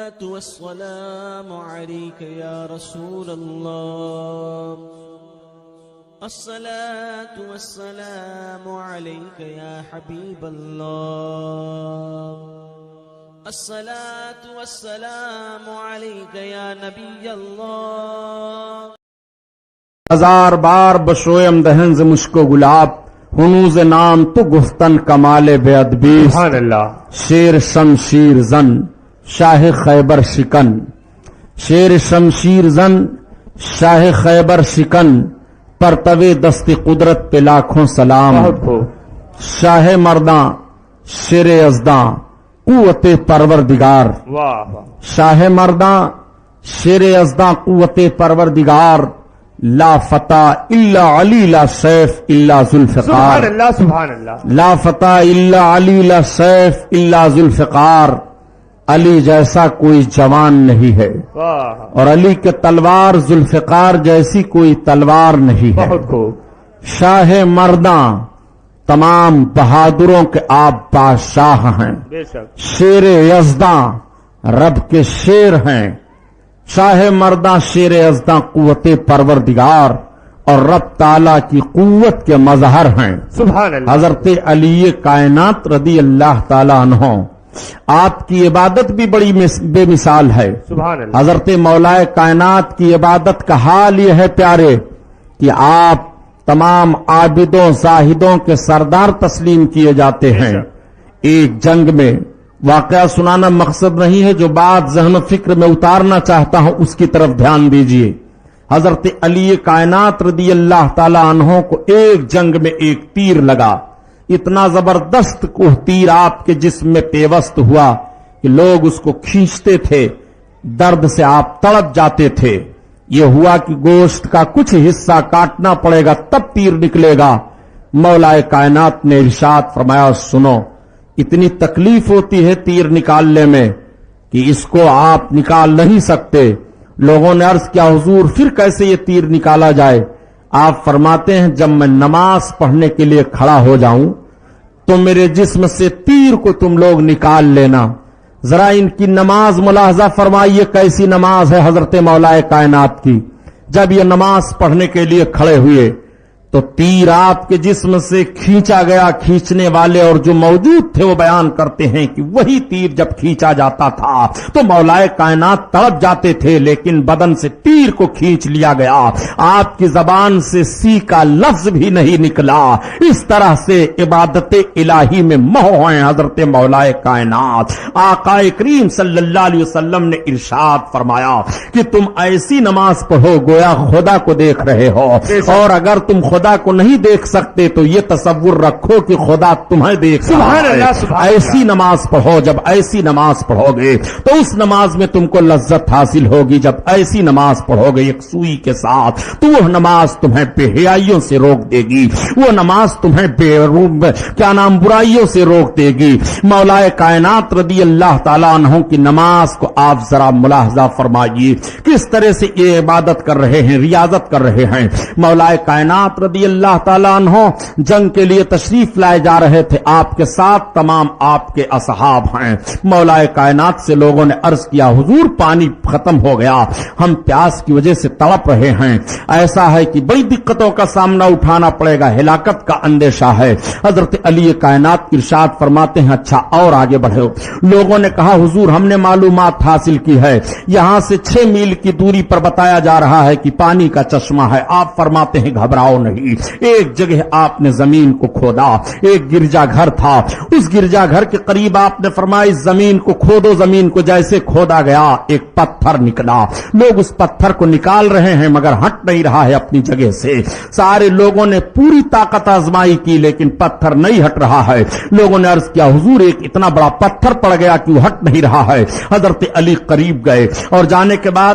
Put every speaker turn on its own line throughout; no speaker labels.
الصلاة والسلام عليك يا رسول الله الصلاة والسلام عليك يا حبيب الله الصلاة والسلام عليك يا نبي الله
ہزار بار بشویم دہنز مشک و گلاب ہنوز نام تو گفتن کمال بے ادبی
سبحان اللہ.
شیر شمشیر زن شاہ خیبر شکن شیر شمشیر زن شاہ خیبر شکن پرتوے دست قدرت پہ لاکھوں سلام.
بہت خوب.
شاہ مرداں شیر ازداں قوت پروردگار.
واہ واہ.
شاہ مرداں شیر ازداں قوت پروردگار لا فتح الا علی لا سیف الا
سبحان
ذوالفقار.
اللہ سبحان اللہ.
لا فتح الا علی لا سیف الا ذوالفقار. علی جیسا کوئی جوان نہیں ہے
واہ.
اور علی کے تلوار ذوالفقار جیسی کوئی تلوار نہیں ہے.
بہت خوب.
شاہ مرداں تمام بہادروں کے آپ بادشاہ ہیں.
بے شک.
شیر یزداں رب کے شیر ہیں. شاہ مرداں شیر یزداں قوت پروردگار اور رب تعالی کی قوت کے مظہر ہیں.
سبحان اللہ.
حضرت علی کائنات رضی اللہ تعالی عنہ آپ کی عبادت بھی بڑی بے مثال ہے.
سبحان اللہ.
حضرت مولا کائنات کی عبادت کا حال یہ ہے پیارے کہ آپ تمام عابدوں زاہدوں کے سردار تسلیم کیے جاتے ہیں. ایک جنگ میں واقعہ سنانا مقصد نہیں ہے، جو بات ذہن و فکر میں اتارنا چاہتا ہوں اس کی طرف دھیان دیجئے. حضرت علی کائنات رضی اللہ تعالی عنہ کو ایک جنگ میں ایک تیر لگا. اتنا زبردست وہ تیر آپ کے جسم میں پیوست ہوا کہ لوگ اس کو کھینچتے تھے، درد سے آپ تڑپ جاتے تھے. یہ ہوا کہ گوشت کا کچھ حصہ کاٹنا پڑے گا تب تیر نکلے گا. مولا کائنات نے ارشاد فرمایا سنو، اتنی تکلیف ہوتی ہے تیر نکالنے میں کہ اس کو آپ نکال نہیں سکتے. لوگوں نے عرض کیا حضور پھر کیسے یہ تیر نکالا جائے؟ آپ فرماتے ہیں جب میں نماز پڑھنے کے لیے کھڑا ہو جاؤں تو میرے جسم سے تیر کو تم لوگ نکال لینا. ذرا ان کی نماز ملاحظہ فرمائیے کیسی نماز ہے حضرت مولا کائنات کی. جب یہ نماز پڑھنے کے لیے کھڑے ہوئے تو تیر آپ کے جسم سے کھینچا گیا. کھینچنے والے اور جو موجود تھے وہ بیان کرتے ہیں کہ وہی تیر جب کھینچا جاتا تھا تو مولا کائنات تڑپ جاتے تھے، لیکن بدن سے تیر کو کھینچ لیا گیا. آپ کی زبان سے سی کا لفظ بھی نہیں نکلا. اس طرح سے عبادت الہی میں مہو ہیں حضرت مولا کائنات. آقا کریم صلی اللہ علیہ وسلم نے ارشاد فرمایا کہ تم ایسی نماز پڑھو گویا خدا کو دیکھ رہے ہو، اور اگر تم خدا کو نہیں دیکھ سکتے تو یہ تصور رکھو کہ خدا تمہیں دیکھ رہا
سبحان
ہے.
اللہ سبحان
ایسی نماز پڑھو، جب ایسی نماز پڑھو گے تو اس نماز میں تم کو لذت حاصل ہوگی. جب ایسی نماز پڑھو گے ایک سوئی کے ساتھ تو وہ نماز تمہیں بے حیائیوں سے روک دے گی، وہ نماز تمہیں برائیوں سے روک دے گی. مولا کائنات رضی اللہ تعالیٰ عنہ کی نماز کو آپ ذرا ملاحظہ فرمائیے کس طرح سے یہ عبادت کر رہے ہیں، ریاضت کر رہے ہیں. مولا کائنات رضی اللہ تعالیٰ عنہ جنگ کے لیے تشریف لائے جا رہے تھے. آپ کے ساتھ تمام آپ کے اصحاب ہیں. مولا کائنات سے لوگوں نے عرض کیا حضور پانی ختم ہو گیا، ہم پیاس کی وجہ سے تڑپ رہے ہیں، ایسا ہے کہ بڑی دقتوں کا سامنا اٹھانا پڑے گا، ہلاکت کا اندیشہ ہے. حضرت علی کائنات ارشاد فرماتے ہیں اچھا اور آگے بڑھو. لوگوں نے کہا حضور ہم نے معلومات حاصل کی ہے، یہاں سے 6 میل کی دوری پر بتایا جا رہا ہے کہ پانی کا چشمہ ہے. آپ فرماتے ہیں گھبراؤ نہیں. ایک جگہ آپ نے زمین کو کھودا، ایک گرجا گھر تھا، اس گرجا گھر کے قریب آپ نے فرمایا زمین کو کھودو. زمین کو جیسے کھودا گیا ایک پتھر نکلا. لوگ اس پتھر کو نکال رہے ہیں مگر ہٹ نہیں رہا ہے اپنی جگہ سے. سارے لوگوں نے پوری طاقت آزمائی کی لیکن پتھر نہیں ہٹ رہا ہے. لوگوں نے عرض کیا حضور ایک اتنا بڑا پتھر پڑ گیا کہ وہ ہٹ نہیں رہا ہے. حضرت علی قریب گئے اور جانے کے بعد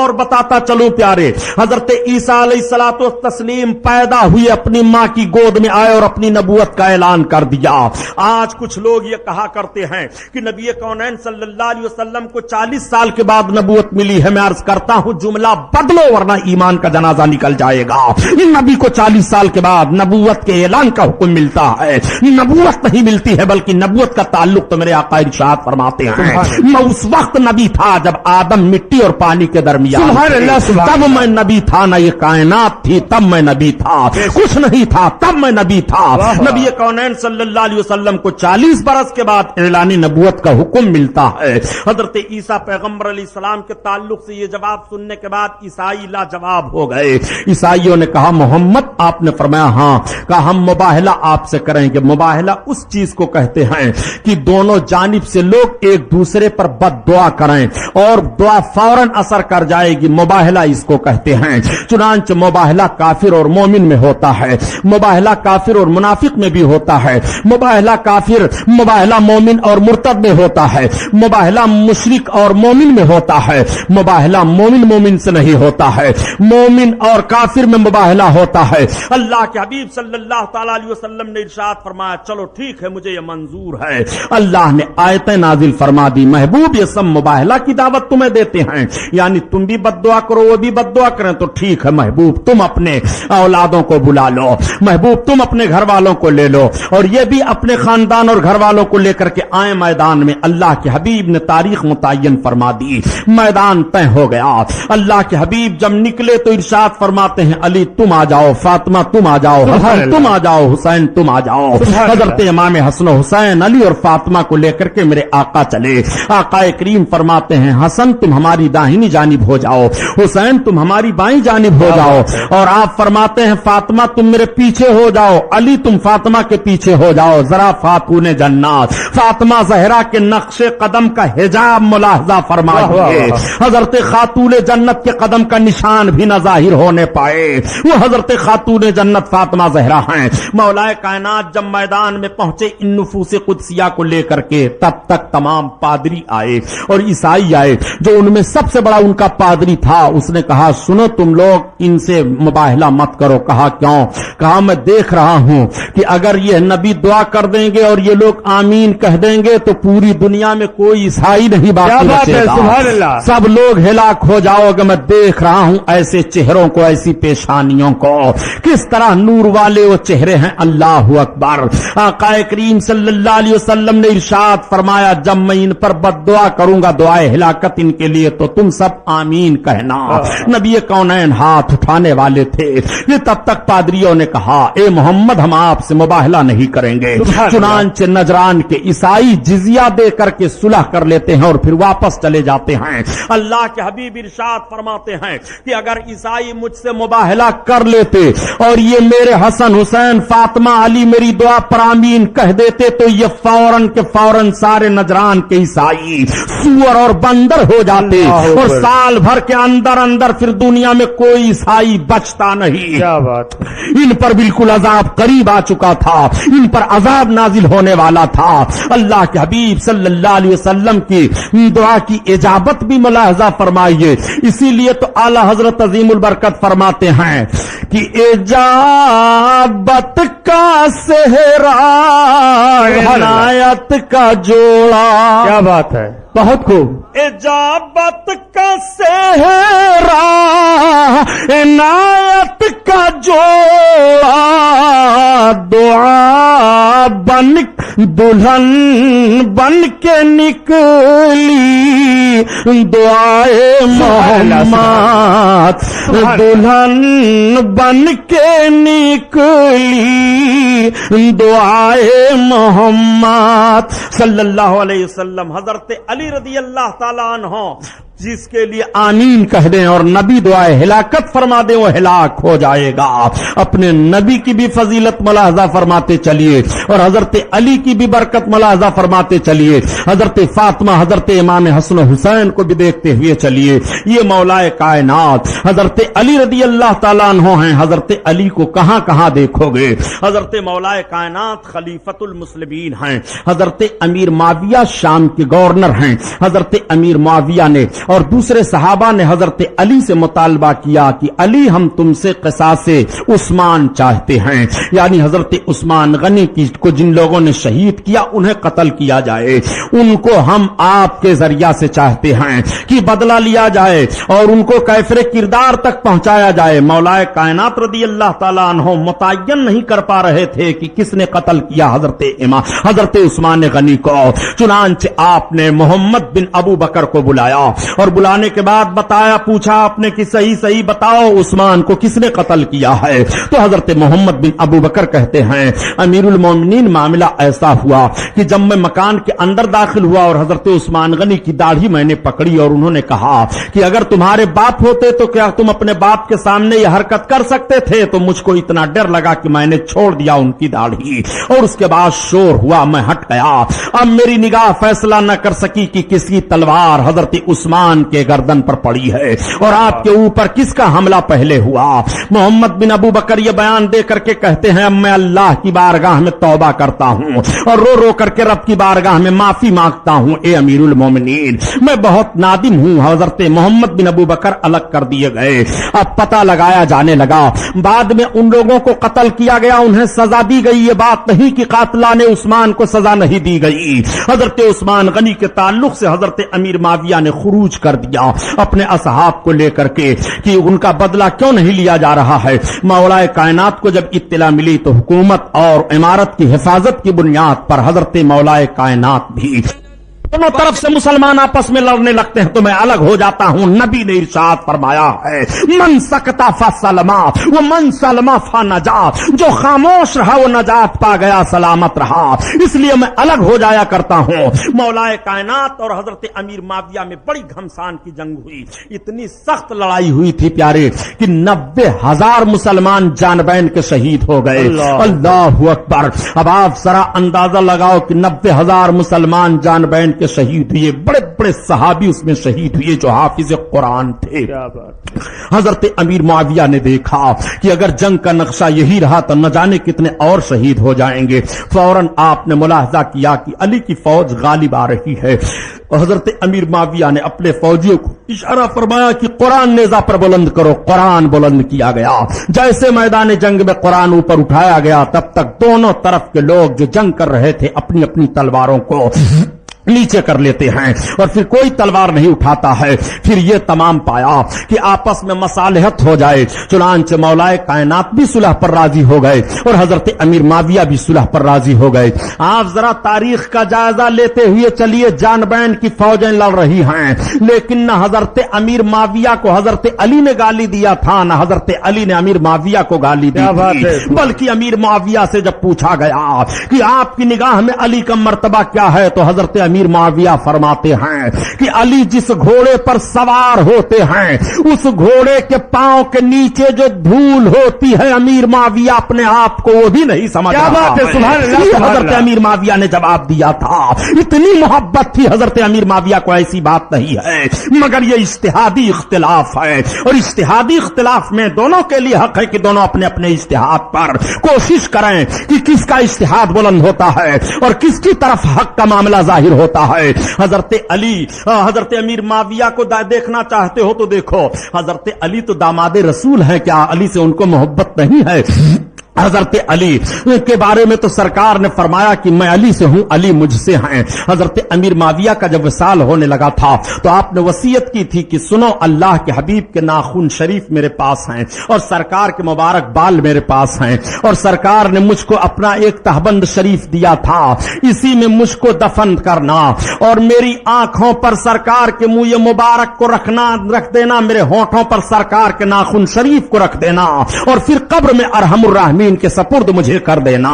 اور بتاتا چلوں پیارے، حضرت عیسیٰ علیہ الصلوۃ والتسلیم پیدا ہوئے اپنی ماں کی گود میں آئے اور اپنی نبوت کا اعلان کر دیا۔ آج کچھ لوگ یہ کہا کرتے ہیں کہ نبی کونین صلی اللہ علیہ وسلم کو 40 سال کے بعد نبوت ملی ہے۔ میں عرض کرتا ہوں جملہ بدلو ورنہ ایمان کا جنازہ نکل جائے گا۔ نبی کو 40 سال کے بعد نبوت کے اعلان کا حکم ملتا ہے، نبوت نہیں ملتی ہے، بلکہ نبوت کا تعلق تو میرے آقا ارشاد فرماتے ہیں میں اس وقت نبی تھا جب آدم مٹی اور پانی کے درمیان
سبحان اللہ، سبحان
تب میں نبی تھا، نہ یہ کائنات تھی تب میں نبی تھا، کچھ نہیں تھا تب میں نبی تھا۔ نبی کونین صلی اللہ علیہ وسلم کو 40 برس کے بعد اعلان نبوت کا حکم ملتا ہے۔ حضرت عیسیٰ پیغمبر علیہ السلام کے تعلق سے یہ جواب سننے کے بعد عیسائی لاجواب ہو گئے۔ عیسائیوں نے کہا محمد، آپ نے فرمایا ہاں، کہا ہم مباہلہ آپ سے کریں گے۔ مباہلہ اس چیز کو کہتے ہیں کہ دونوں جانب سے لوگ ایک دوسرے پر بد دعا کریں اور دعا فوراً اثر کر جائے گی، مباہلہ اس کو کہتے ہیں۔ چنانچہ مباہلہ کافر اور مومن میں ہوتا ہے، مباہلہ کافر اور منافق میں بھی ہوتا ہے، مباہلہ مومن اور مرتد میں ہوتا ہے، مباہلہ مشرک اور مومن میں ہوتا ہے، مباہلہ مومن سے نہیں ہوتا ہے، مومن اور کافر میں مباہلہ ہوتا ہے۔ اللہ کے حبیب صلی اللہ تعالی علیہ وسلم نے ارشاد فرمایا چلو ٹھیک ہے مجھے یہ منظور ہے۔ اللہ نے آیتیں نازل فرما دی، محبوب یہ سب مباہلہ کی دعوت تمہیں دیتے ہیں، یعنی تم بھی بد دعا کرو وہ بھی بد دعا کریں تو ٹھیک ہے محبوب، تم اپنے اولادوں کو بلا لو، محبوب تم اپنے گھر والوں کو لے لو اور یہ بھی اپنے خاندان اور گھر والوں کو لے کر کے آئے میدان میں۔ اللہ کے حبیب نے تاریخ متعین فرما دی، میدان طے ہو گیا۔ اللہ کے حبیب جب نکلے تو ارشاد فرماتے ہیں علی تم آ جاؤ، فاطمہ تم آ جاؤ، حسن تم آ جاؤ، حسین تم آ جاؤ۔ حضرت امام حسن و حسین علی اور فاطمہ کو لے کر کے میرے آقا چلے۔ آقا کریم فرماتے ہیں حسن تم ہماری داہنی جانب ہو جاؤ، حسین تم ہماری بائیں جانب ہو جاؤ، اور آپ فرماتے ہیں فاطمہ تم میرے پیچھے ہو جاؤ، علی تم فاطمہ کے پیچھے ہو جاؤ۔ ذرا خاتون جنات فاطمہ زہرا کے نقش قدم کا حجاب ملاحظہ فرمائیے، حضرت خاتون جنت کے قدم کا نشان بھی نہ ظاہر ہونے پائے، وہ حضرت خاتون جنت فاطمہ زہرا ہیں۔ مولا کائنات جب میدان میں پہنچے ان نفوس قدسیہ کو لے کر کے، تب تک تمام پادری آئے اور عیسائی آئے۔ جو ان میں سب سے بڑا ان کا پادری تھا اس نے کہا سنو تم لوگ ان سے مباہلہ مت کرو۔ کہا کیوں؟ کہا میں دیکھ رہا ہوں کہ اگر یہ نبی دعا کر دیں گے اور یہ لوگ آمین کہہ دیں گے تو پوری دنیا میں کوئی عیسائی نہیں باقی بچے گا، سب لوگ ہلاک ہو جاؤ گے۔ میں دیکھ رہا ہوں ایسے چہروں کو، ایسی پیشانیوں کو، کس طرح نور والے وہ چہرے ہیں۔ اللہ اکبر۔ آقا کریم صلی اللہ علیہ وسلم نے ارشاد فرمایا جب میں ان پر بد دعا کروں گا دعائے ہلاکت ان کے لیے تو تم سب آمین کہنا۔ نبی کونین ہاتھ اٹھانے والے تھے، یہ تب تک پادریوں نے کہا اے محمد ہم آپ سے مباہلہ نہیں کریں گے۔ چنانچہ نجران کے عیسائی جزیہ دے کر کے صلح کر لیتے ہیں اور پھر واپس چلے جاتے ہیں۔ اللہ کے حبیب ارشاد فرماتے ہیں کہ اگر عیسائی مجھ سے مباہلہ کر لیتے اور یہ میرے حسن حسین فاطمہ علی میری دعا پر آمین کہہ دیتے تو یہ فوراً کے فوراً سارے نجران کے عیسائی سور اور بندر ہو جاتے اور سال بھر کے اندر اندر پھر دنیا میں کوئی عیسائی بچتا نہیں۔
کیا بات،
ان پر بالکل عذاب قریب آ چکا تھا، ان پر عذاب نازل ہونے والا تھا۔ اللہ کے حبیب صلی اللہ علیہ وسلم کی دعا کی اجابت بھی ملاحظہ فرمائیے، اسی لیے تو اعلی حضرت عظیم البرکت فرماتے ہیں کہ اجابت کا صحرا عنایت کا جوڑا۔
کیا بات ہے،
بہت خوب۔ اجابت کا صحرا عنایت کا جوڑا، دعا بن دلہن بن کے نکلی دعائے محمد، دلہن بن کے نکلی دعائے محمد صلی اللہ علیہ وسلم۔ حضرت علی رضی اللہ تعالیٰ عنہ جس کے لیے آمین کہہ دیں اور نبی دعائے ہلاکت فرما دیں وہ ہلاک ہو جائے گا۔ اپنے نبی کی بھی فضیلت ملاحظہ فرماتے چلیے اور حضرت علی کی بھی برکت ملاحظہ فرماتے چلیے، حضرت فاطمہ حضرت امام حسن و حسین کو بھی دیکھتے ہوئے چلیے۔ یہ مولا کائنات حضرت علی رضی اللہ تعالیٰ عنہ ہیں، حضرت علی کو کہاں کہاں دیکھو گے۔ حضرت مولا کائنات خلیفۃ المسلمین ہیں، حضرت امیر معاویہ شام کے گورنر ہیں، حضرت امیر معاویہ نے اور دوسرے صحابہ نے حضرت علی سے مطالبہ کیا کہ علی ہم تم سے قصاص عثمان چاہتے ہیں، یعنی حضرت عثمان غنی کو جن لوگوں نے شہید کیا انہیں قتل کیا جائے، ان کو ہم آپ کے ذریعہ سے چاہتے ہیں کہ بدلہ لیا جائے اور ان کو کیفر کردار تک پہنچایا جائے۔ مولا کائنات رضی اللہ تعالیٰ عنہ متعین نہیں کر پا رہے تھے کہ کس نے قتل کیا حضرت عثمان غنی کو، چنانچہ آپ نے محمد بن ابو بکر کو بلایا اور بلانے کے بعد بتایا، پوچھا آپ نے کہ صحیح بتاؤ عثمان کو کس نے قتل کیا ہے؟ تو حضرت محمد بن ابو بکر کہتے ہیں امیر المومنین معاملہ ایسا ہوا کہ جب میں مکان کے اندر داخل ہوا اور حضرت عثمان غنی کی داڑھی میں نے پکڑی اور انہوں نے کہا کہ اگر تمہارے باپ ہوتے تو کیا تم اپنے باپ کے سامنے یہ حرکت کر سکتے تھے؟ تو مجھ کو اتنا ڈر لگا کہ میں نے چھوڑ دیا ان کی داڑھی، اور اس کے بعد شور ہوا، میں ہٹ گیا۔ اب میری نگاہ فیصلہ نہ کر سکی کہ کس کی تلوار حضرت عثمان کے گردن پر پڑی ہے اور آپ کے اوپر کس کا حملہ پہلے ہوا۔ محمد بن ابو بکر یہ بیان دے کر کے کہتے ہیں اب میں اللہ کی بارگاہ میں توبہ کرتا ہوں اور رو رو کر کے رب کی بارگاہ میں معافی مانگتا ہوں، اے امیر المومنین میں بہت نادم ہوں۔ حضرت محمد بن ابو بکر الگ کر دیے گئے۔ اب پتہ لگایا جانے لگا، بعد میں ان لوگوں کو قتل کیا گیا، انہیں سزا دی گئی۔ یہ بات نہیں کہ قاتلان عثمان کو سزا نہیں دی گئی۔ حضرت عثمان غنی کے تعلق سے حضرت امیر معاویہ نے خروج کر دیا اپنے اصحاب کو لے کر کے کہ ان کا بدلہ کیوں نہیں لیا جا رہا ہے۔ مولا کائنات کو جب اطلاع ملی تو حکومت اور عمارت کی حفاظت کی بنیاد پر حضرت مولا کائنات بھی دونوں طرف سے مسلمان آپس میں لڑنے لگتے ہیں تو میں الگ ہو جاتا ہوں۔ نبی نے ارشاد فرمایا ہے من سکتا فسلما ومن سلما فنجا، جو خاموش رہا وہ نجات پا گیا، سلامت رہا، اس لیے میں الگ ہو جایا کرتا ہوں۔ مولا کائنات اور حضرت امیر معاویہ میں بڑی گھمسان کی جنگ ہوئی، اتنی سخت لڑائی ہوئی تھی پیارے کہ 90,000 مسلمان جان بین کے شہید ہو گئے۔ اللہ اکبر۔ اب آپ ذرا اندازہ لگاؤ کہ 90,000 مسلمان جان بین کے شہید ہوئے، بڑے بڑے صحابی اس میں شہید ہوئے جو حافظ قرآن تھے۔ حضرت امیر معاویہ نے دیکھا کہ اگر جنگ کا نقشہ یہی رہا تو نہ جانے کتنے اور شہید ہو جائیں گے۔ فوراً آپ نے ملاحظہ کیا کہ علی کی فوج غالب آ رہی ہے۔ حضرت امیر معاویہ نے اپنے فوجیوں کو اشارہ فرمایا کہ قرآن نیزہ پر بلند کرو۔ قرآن بلند کیا گیا، جیسے میدان جنگ میں قرآن اوپر اٹھایا گیا تب تک دونوں طرف کے لوگ جو جنگ کر رہے تھے اپنی اپنی تلواروں کو نیچے کر لیتے ہیں اور پھر کوئی تلوار نہیں اٹھاتا ہے۔ پھر یہ تمام پایا کہ آپس میں مصالحت ہو جائے، چنانچہ مولا کائنات بھی صلح پر راضی ہو گئے اور حضرت امیر معاویہ بھی صلح پر راضی ہو گئے۔ آپ ذرا تاریخ کا جائزہ لیتے ہوئے چلیے، جان بین کی فوجیں لڑ رہی ہیں لیکن نہ حضرت امیر معاویہ کو حضرت علی نے گالی دیا تھا، نہ حضرت علی نے امیر معاویہ کو گالی دی تھی، بلکہ امیر معاویہ سے جب پوچھا گیا کہ آپ کی نگاہ میں علی کا مرتبہ کیا ہے تو حضرت امیر معاویہ فرماتے ہیں کہ علی جس گھوڑے پر سوار ہوتے ہیں اس گھوڑے کے پاؤں کے نیچے جو دھول ہوتی ہے امیر معاویہ اپنے آپ کو وہ بھی نہیں سمجھ رہا ہے۔ حضرت امیر معاویہ نے جواب دیا تھا، اتنی محبت تھی حضرت امیر معاویہ کو، ایسی بات نہیں ہے مگر یہ اجتہادی اختلاف ہے اور اجتہادی اختلاف میں دونوں کے لیے حق ہے کہ دونوں اپنے اپنے اجتہاد پر کوشش کریں کہ کس کا اجتہاد بلند ہوتا ہے اور کس کی طرف حق کا معاملہ ظاہر ہوتا ہے۔ حضرت علی حضرت امیر معاویہ کو دیکھنا چاہتے ہو تو دیکھو، حضرت علی تو داماد رسول ہے، کیا علی سے ان کو محبت نہیں ہے؟ حضرت علی کے بارے میں تو سرکار نے فرمایا کہ میں علی سے ہوں، علی مجھ سے ہیں۔ حضرت امیر معاویہ کا جب وصال ہونے لگا تھا تو آپ نے وصیت کی تھی کہ سنو، اللہ کے حبیب کے ناخن شریف میرے پاس ہیں اور سرکار کے مبارک بال میرے پاس ہیں اور سرکار نے مجھ کو اپنا ایک تہبند شریف دیا تھا، اسی میں مجھ کو دفن کرنا اور میری آنکھوں پر سرکار کے منہ مبارک کو رکھ دینا، میرے ہونٹوں پر سرکار کے ناخن شریف کو رکھ دینا اور پھر قبر میں ارحم الراحمین کے سپرد مجھے کر دینا۔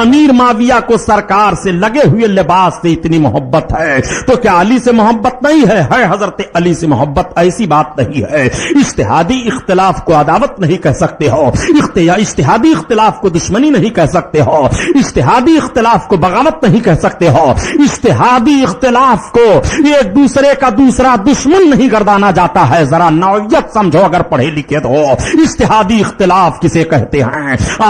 امیر معاویہ کو سرکار سے لگے ہوئے لباس سے اتنی محبت ہے تو کیا علی سے محبت نہیں ہے؟ ہے حضرت علی سے محبت، ایسی بات نہیں ہے۔ اجتہادی اختلاف کو عداوت نہیں کہہ سکتے ہو، اجتہادی اختلاف کو دشمنی نہیں کہہ سکتے ہو، اجتہادی اختلاف کو بغاوت نہیں کہہ سکتے ہو، اجتہادی اختلاف کو ایک دوسرے کا دوسرا دشمن نہیں گردانا جاتا ہے۔ ذرا نوعیت سمجھو اگر پڑھے لکھے تو اجتہادی اختلاف کسے کہتے ہیں؟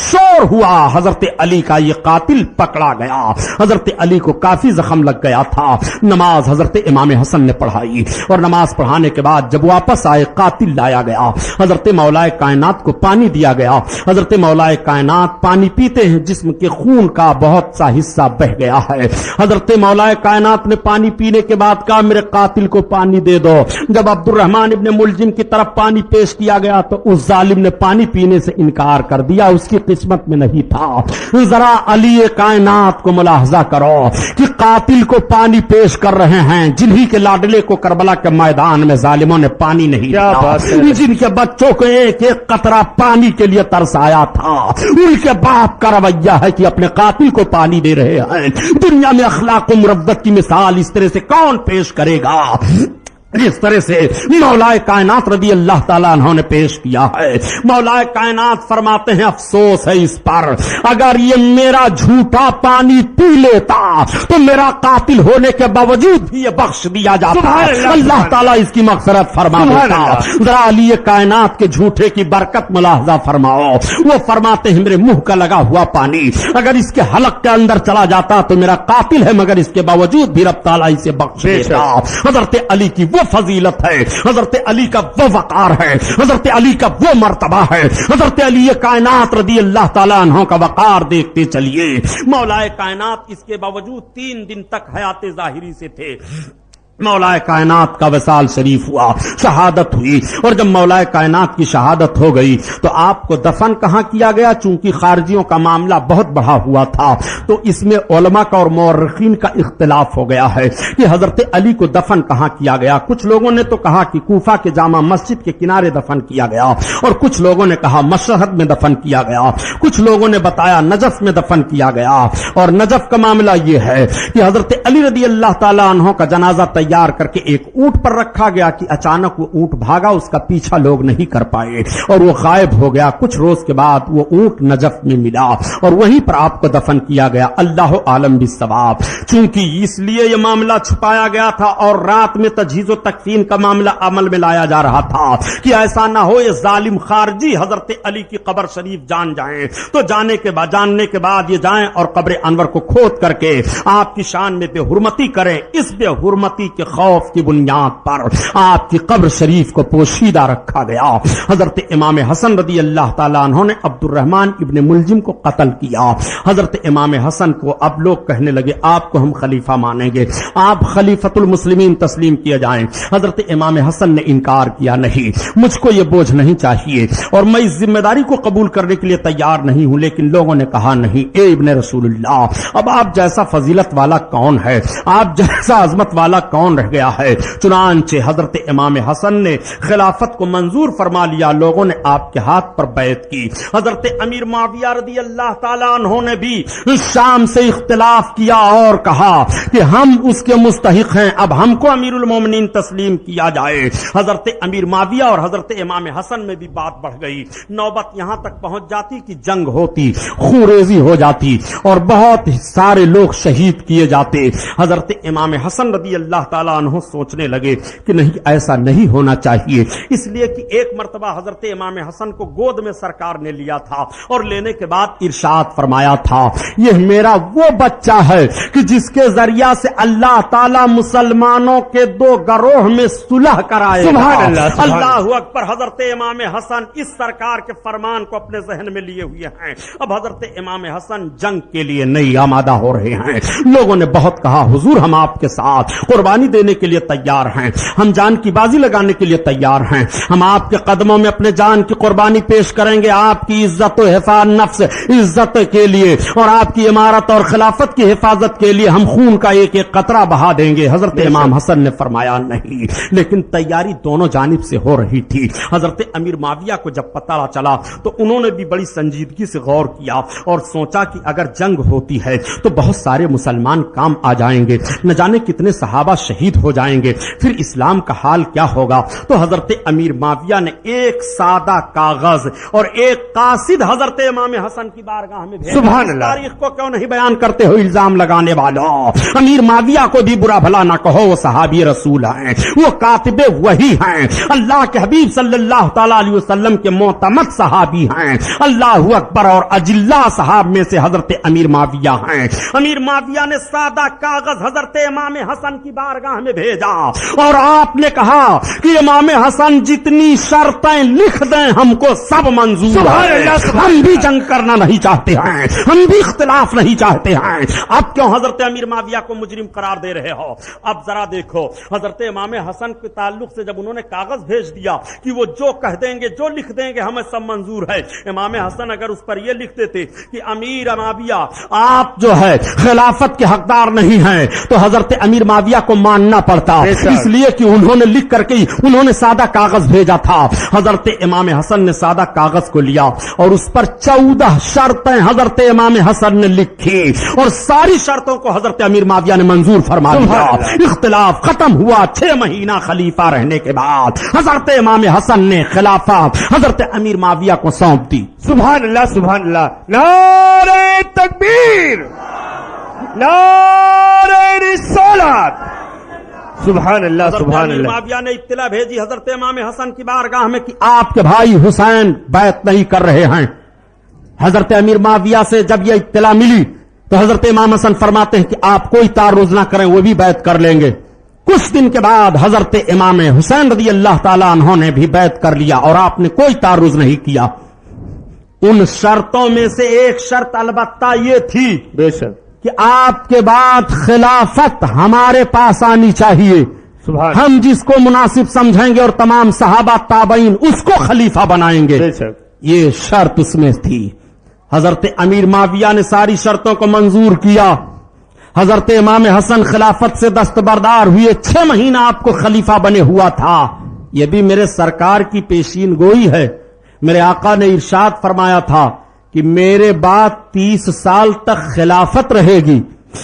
شور ہوا، حضرت علی کا یہ قاتل پکڑا گیا۔ حضرت علی کو کافی زخم لگ گیا تھا۔ نماز حضرت امام حسن نے پڑھائی اور نماز پڑھانے کے بعد جب واپس آئے قاتل لایا گیا، حضرت مولا کائنات کو پانی دیا گیا۔ حضرت مولا کائنات پانی پیتے ہیں، جسم کے خون کا بہت سا حصہ بہ گیا ہے۔ حضرت مولا کائنات نے پانی پینے کے بعد کہا میرے قاتل کو پانی دے دو۔ جب عبد الرحمن ابن ملجم کی طرف پانی پیش کیا گیا تو اس ظالم نے پانی پینے سے انکار کر دیا، اس کی قسمت میں نہیں تھا۔ ذرا علی کائنات کو ملاحظہ کرو کہ قاتل کو پانی پیش کر رہے ہیں، جنہی کے لاڈلے کو کربلا کے میدان میں ظالموں نے پانی نہیں دیا، جن کے بچوں کو ایک ایک قطرہ پانی کے لیے ترس آیا تھا، ان کے باپ کا رویہ ہے کہ اپنے قاتل کو پانی دے رہے ہیں۔ دنیا میں اخلاق و مروت کی مثال اس طرح سے کون پیش کرے گا جس طرح سے مولا کائنات رضی اللہ تعالیٰ عنہ نے پیش کیا ہے۔ مولا کائنات فرماتے ہیں افسوس ہے اس پر، اگر یہ میرا جھوٹا پانی پی لیتا تو میرا قاتل ہونے کے باوجود بھی یہ بخش دیا جاتا۔ اللہ تعالیٰ اس کی مغفرت فرما دیتا۔ ذرا علی کائنات کے جھوٹے کی برکت ملاحظہ فرماؤ۔ وہ فرماتے ہیں میرے منہ کا لگا ہوا پانی اگر اس کے حلق کے اندر چلا جاتا تو میرا قاتل ہے، مگر اس کے باوجود بھی رب تعالیٰ اسے بخش دیتا۔ حضرت علی کی وہ فضیلت ہے، حضرت علی کا وہ وقار ہے، حضرت علی کا وہ مرتبہ ہے۔ حضرت علی کائنات رضی اللہ تعالیٰ عنہ کا وقار دیکھتے چلیے۔ مولا کائنات اس کے باوجود 3 دن تک حیات ظاہری سے تھے۔ مولا کائنات کا وصال شریف ہوا، شہادت ہوئی، اور جب مولا کائنات کی شہادت ہو گئی تو آپ کو دفن کہاں کیا گیا؟ چونکہ خارجیوں کا معاملہ بہت بڑا ہوا تھا تو اس میں علماء کا اور مورخین کا اختلاف ہو گیا ہے کہ حضرت علی کو دفن کہاں کیا گیا۔ کچھ لوگوں نے تو کہا کہ کوفہ کے جامع مسجد کے کنارے دفن کیا گیا، اور کچھ لوگوں نے کہا مشہد میں دفن کیا گیا، کچھ لوگوں نے بتایا نجف میں دفن کیا گیا۔ اور نجف کا معاملہ یہ ہے کہ حضرت علی رضی اللہ تعالیٰ عنہ کا جنازہ تیار کر کے ایک اونٹ پر رکھا گیا کہ اچانک وہ اونٹ بھاگا، اس کا پیچھا لوگ نہیں کر پائے اور وہ غائب ہو گیا۔ کچھ روز کے بعد وہ اونٹ نجف میں ملا اور وہیں پر آپ کو دفن کیا گیا۔ اللہ عالم بالثواب۔ چونکہ اس لیے یہ معاملہ چھپایا گیا تھا اور رات میں تجہیز و تکفین کا معاملہ عمل میں لایا جا رہا تھا کہ ایسا نہ ہو یہ ظالم خارجی حضرت علی کی قبر شریف جان جائیں تو جاننے کے بعد یہ جائیں اور قبر انور کو کھود کر کے آپ کی شان میں بے حرمتی کریں۔ اس بے حرمتی کے خوف کی بنیاد پر آپ کی قبر شریف کو پوشیدہ رکھا گیا۔ حضرت امام حسن رضی اللہ تعالیٰ عنہ نے عبد الرحمن ابن ملجم کو قتل کیا۔ حضرت امام حسن کو اب لوگ کہنے لگے آپ کو ہم خلیفہ مانیں گے، آپ خلیفۃ المسلمین تسلیم کیے جائیں۔ حضرت امام حسن نے انکار کیا، نہیں مجھ کو یہ بوجھ نہیں چاہیے اور میں اس ذمہ داری کو قبول کرنے کے لیے تیار نہیں ہوں۔ لیکن لوگوں نے کہا نہیں، اے ابن رسول اللہ، اب آپ جیسا فضیلت والا کون ہے، آپ جیسا عظمت والا کون رہ گیا ہے۔ چنانچہ حضرت امام حسن نے خلافت کو منظور فرما لیا، لوگوں نے آپ کے ہاتھ پر بیعت کی۔ حضرت امیر معاویہ رضی اللہ تعالیٰ عنہ نے بھی شام سے اختلاف کیا اور کہا کہ ہم اس کے مستحق ہیں، اب ہم کو امیر المومنین تسلیم کیا جائے۔ حضرت امیر معاویہ اور حضرت امام حسن میں بھی بات بڑھ گئی، نوبت یہاں تک پہنچ جاتی کہ جنگ ہوتی، خونریزی ہو جاتی اور بہت سارے لوگ شہید کیے جاتے۔ حضرت امام حسن رضی اللہ تعالیٰ عنہ سوچنے لگے کہ نہیں، ایسا نہیں ہونا چاہیے، اس لیے کہ ایک مرتبہ حضرت امام حسن کو گود میں سرکار نے لیا تھا اور لینے کے بعد ارشاد فرمایا تھا یہ میرا وہ بچہ ہے کہ جس کے ذریعہ سے اللہ تعالی مسلمانوں کے 2 گروہ میں صلح کرائے گا۔
سبحان اللہ، سبحان
اللہ اکبر۔ حضرت امام حسن اس سرکار کے فرمان کو اپنے ذہن میں لیے ہوئے ہیں۔ اب حضرت امام حسن جنگ کے لیے نہیں آمادہ ہو رہے ہیں۔ لوگوں نے بہت کہا حضور ہم آپ کے ساتھ قربانی دینے کے لیے تیار ہیں، ہم جان کی بازی لگانے کے لیے تیار ہیں، ہم آپ کے قدموں میں اپنے جان کی قربانی پیش کریں گے، آپ کی عزت و حفاظت نفس عزت کے لیے اور آپ کی امارت اور خلافت کی حفاظت کے لیے ہم خون کا ایک ایک قطرہ بہا دیں گے۔ حضرت امام حسن نے فرمایا نہیں، لیکن تیاری دونوں جانب سے ہو رہی تھی۔ حضرت امیر معاویہ کو جب پتہ چلا تو انہوں نے بھی بڑی سنجیدگی سے غور کیا اور سوچا کہ اگر جنگ ہوتی ہے تو بہت سارے مسلمان کام آ جائیں گے، نہ جانے کتنے صحابہ
شہید ہو جائیں گے، پھر اسلام کا حال کیا ہوگا؟ تو حضرت امیر معاویہ نے ایک سادہ کاغذ اور ایک قاصد حضرت امام حسن کی بارگاہ میں بھیجا۔
سبحان اللہ۔
تاریخ کو کیوں نہیں بیان کرتے ہو الزام لگانے والوں؟ امیر معاویہ کو بھی برا بھلا نہ کہو، وہ صحابی رسول ہیں، وہ کاتب وحی ہیں، اللہ کے حبیب صلی اللہ تعالی علیہ وسلم کے معتمد صحابی ہیں، اللہ اکبر، اور اجلا صحاب میں سے حضرت امیر معاویہ ہیں۔ امیر معاویہ نے سادہ کاغذ حضرت امام حسن کی بارگاہ میں بھیجا اور آپ نے کہا کہ امام حسن جتنی شرطیں لکھ دیں ہم کو سب منظور
سبحان
ہے،
اللہ، سبحان
ہم بھی جنگ کرنا نہیں چاہتے ہیں، ہم بھی اختلاف نہیں چاہتے ہیں۔ اب کیوں حضرت امیر معاویہ کو مجرم قرار دے رہے ہو؟ اب ذرا دیکھو، حضرت امام حسن کے تعلق سے جب انہوں نے کاغذ بھیج دیا کہ وہ جو کہہ دیں گے، جو لکھ دیں گے ہمیں سب منظور ہے، امام حسن اگر اس پر یہ لکھ دیتے کہ امیر معاویہ آپ جو ہے خلافت کے حقدار نہیں ہیں تو حضرت امیر معاویہ کو ماننا پڑتا، اس لیے کہ انہوں نے لکھ کر کے انہوں نے سادہ کاغذ بھیجا تھا۔ حضرت امام حسن نے سادہ کاغذ کو لیا اور اس پر 14 شرطیں حضرت امام حسن نے لکھی اور ساری شرطوں کو حضرت امیر معاویہ نے منظور فرما دیا۔ اختلاف ختم ہوا۔ 6 مہینہ خلیفہ رہنے کے بعد حضرت امام حسن نے خلافت حضرت امیر معاویہ کو سونپ دی۔
سبحان اللہ، سبحان اللہ، نعرہ تکبیر، نعرہ رسالت، سبحان اللہ،
حضرت
سبحان
امیر
اللہ۔
معاویہ نے اطلاع بھیجی حضرت امام حسن کی بارگاہ میں کہ آپ کے بھائی حسین بیعت نہیں کر رہے ہیں۔ حضرت امیر معاویہ سے جب یہ اطلاع ملی تو حضرت امام حسن فرماتے ہیں کہ آپ کوئی تعرض نہ کریں، وہ بھی بیعت کر لیں گے۔ کچھ دن کے بعد حضرت امام حسین رضی اللہ تعالیٰ عنہ نے بھی بیعت کر لیا اور آپ نے کوئی تعرض نہیں کیا۔ ان شرطوں میں سے ایک شرط البتہ یہ تھی
بے شک،
کہ آپ کے بعد خلافت ہمارے پاس آنی چاہیے،
سبحان،
ہم جس کو مناسب سمجھیں گے اور تمام صحابہ تابعین اس کو خلیفہ بنائیں گے۔
بے شک،
یہ شرط اس میں تھی۔ حضرت امیر معاویہ نے ساری شرطوں کو منظور کیا۔ حضرت امام حسن خلافت سے دستبردار ہوئے، 6 مہینہ آپ کو خلیفہ بنے ہوا تھا۔ یہ بھی میرے سرکار کی پیشین گوئی ہے۔ میرے آقا نے ارشاد فرمایا تھا کہ میرے بعد 30 سال تک خلافت رہے گی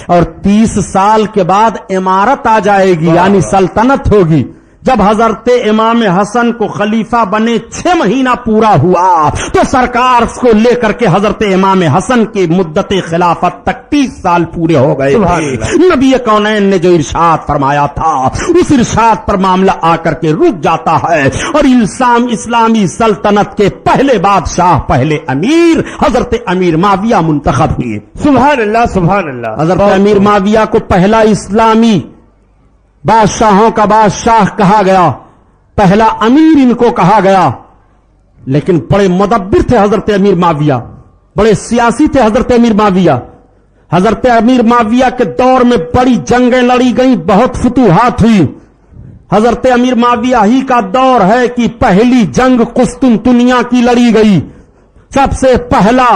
اور 30 سال کے بعد امارت آ جائے گی، یعنی سلطنت ہوگی۔ جب حضرت امام حسن کو خلیفہ بنے 6 مہینہ پورا ہوا تو سرکار کو لے کر کے حضرت امام حسن کی مدت خلافت تک 30 سال پورے ہو گئے تھے۔ نبی کونین نے جو ارشاد فرمایا تھا اس ارشاد پر معاملہ آ کر کے رک جاتا ہے اور اسلامی سلطنت کے پہلے بادشاہ، پہلے امیر حضرت امیر معاویہ منتخب ہوئے۔
سبحان اللہ، سبحان اللہ۔
حضرت امیر معاویہ کو پہلا اسلامی بادشاہوں کا بادشاہ کہا گیا، پہلا امیر ان کو کہا گیا، لیکن بڑے مدبر تھے حضرت امیر معاویہ، بڑے سیاسی تھے حضرت امیر معاویہ۔ حضرت امیر معاویہ کے دور میں بڑی جنگیں لڑی گئیں، بہت فتوحات ہوئی۔ حضرت امیر معاویہ ہی کا دور ہے کہ پہلی جنگ قسطنطنیہ کی لڑی گئی، سب سے پہلا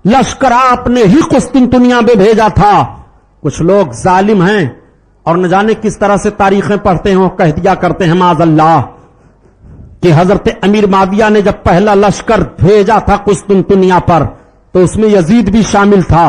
لشکر آپ نے ہی قسطنطنیہ میں بھیجا تھا۔ کچھ لوگ ظالم ہیں اور نہ جانے کس طرح سے تاریخیں پڑھتے ہوں، کہہ دیا کرتے ہیں معاذ اللہ کہ حضرت امیر معاویہ نے جب پہلا لشکر بھیجا تھا قسطنطنیہ پر تو اس میں یزید بھی شامل تھا،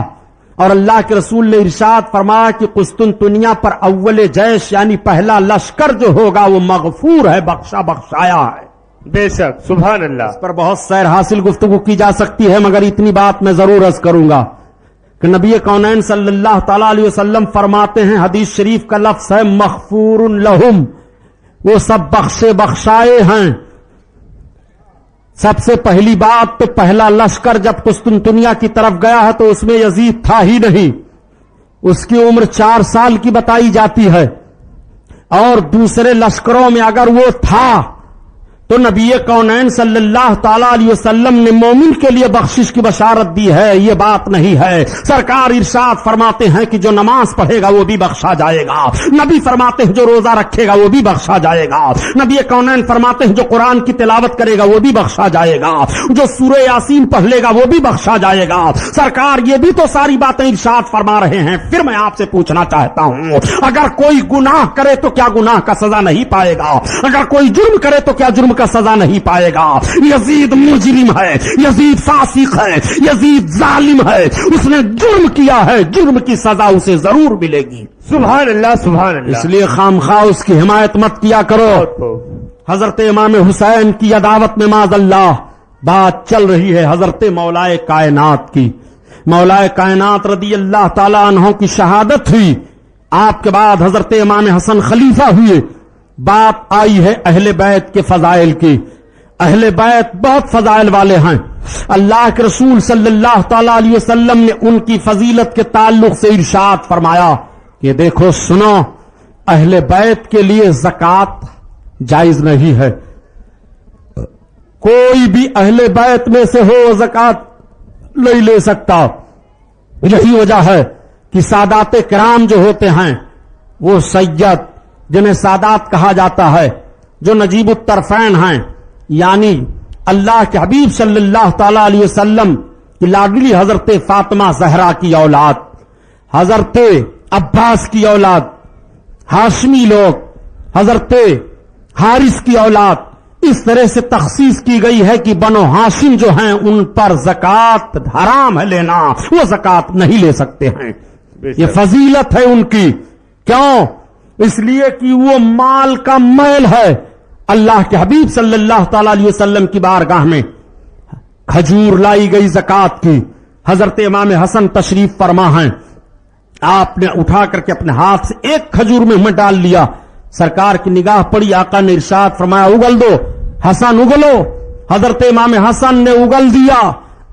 اور اللہ کے رسول نے ارشاد فرمایا کہ قسطنطنیہ پر اول جیش یعنی پہلا لشکر جو ہوگا وہ مغفور ہے، بخشا بخشایا ہے۔
بے شک، سبحان اللہ۔
اس پر بہت سیر حاصل گفتگو کی جا سکتی ہے، مگر اتنی بات میں ضرور عرض کروں گا کہ نبی کونین صلی اللہ تعالی علیہ وسلم فرماتے ہیں، حدیث شریف کا لفظ ہے مغفور لہم، وہ سب بخشے بخشائے ہیں۔ سب سے پہلی بات تو پہلا لشکر جب قسطنطنیہ کی طرف گیا ہے تو اس میں یزید تھا ہی نہیں، اس کی عمر 4 سال کی بتائی جاتی ہے، اور دوسرے لشکروں میں اگر وہ تھا تو نبی کونین صلی اللہ تعالی علیہ وسلم نے مومن کے لیے بخشش کی بشارت دی ہے، یہ بات نہیں ہے۔ سرکار ارشاد فرماتے ہیں کہ جو نماز پڑھے گا وہ بھی بخشا جائے گا، نبی فرماتے ہیں جو روزہ رکھے گا وہ بھی بخشا جائے گا، نبی کونین فرماتے ہیں جو قرآن کی تلاوت کرے گا وہ بھی بخشا جائے گا، جو سورہ یاسین پڑھ لے گا وہ بھی بخشا جائے گا۔ سرکار یہ بھی تو ساری باتیں ارشاد فرما رہے ہیں۔ پھر میں آپ سے پوچھنا چاہتا ہوں، اگر کوئی گناہ کرے تو کیا گناہ کا سزا نہیں پائے گا؟ اگر کوئی جرم کرے تو کیا جرم کا سزا نہیں پائے گا. یزید مجرم ہے, یزید فاسق ہے, یزید ظالم ہے, اس نے جرم کیا ہے, جرم کی سزا اسے ضرور ملے گی.
سبحان اللہ سبحان اللہ.
اس لیے خامخواہ اس کی حمایت مت کیا کرو. حضرت امام حسین کی عداوت میں معاذ اللہ بات چل رہی ہے حضرت مولائے کائنات کی. مولائے کائنات رضی اللہ تعالی عنہ کی شہادت ہوئی, آپ کے بعد حضرت امام حسن خلیفہ ہوئے. بات آئی ہے اہل بیت کے فضائل کی. اہل بیت بہت فضائل والے ہیں. اللہ کے رسول صلی اللہ تعالی علیہ وسلم نے ان کی فضیلت کے تعلق سے ارشاد فرمایا کہ دیکھو سنو, اہل بیت کے لیے زکوٰۃ جائز نہیں ہے. کوئی بھی اہل بیت میں سے ہو زکوٰۃ نہیں لے سکتا. یہی وجہ ہے کہ سادات کرام جو ہوتے ہیں وہ سید جنہیں سادات کہا جاتا ہے, جو نجیب الطرفین ہیں, یعنی اللہ کے حبیب صلی اللہ تعالی علیہ وسلم کی لاڈلی حضرت فاطمہ زہرا کی اولاد, حضرت عباس کی اولاد, ہاشمی لوگ, حضرت حارث کی اولاد, اس طرح سے تخصیص کی گئی ہے کہ بنو ہاشم جو ہیں ان پر زکوٰۃ حرام ہے لینا, وہ زکوٰۃ نہیں لے سکتے ہیں. یہ فضیلت ہے ان کی. کیوں؟ اس لیے کہ وہ مال کا میل ہے. اللہ کے حبیب صلی اللہ تعالی علیہ وسلم کی بارگاہ میں کھجور لائی گئی زکوٰۃ کی. حضرت امام حسن تشریف فرما ہیں, آپ نے اٹھا کر کے اپنے ہاتھ سے ایک کھجور میں ڈال لیا. سرکار کی نگاہ پڑی, آقا نے ارشاد فرمایا اگل دو حسن, اگلو. حضرت امام حسن نے اگل دیا.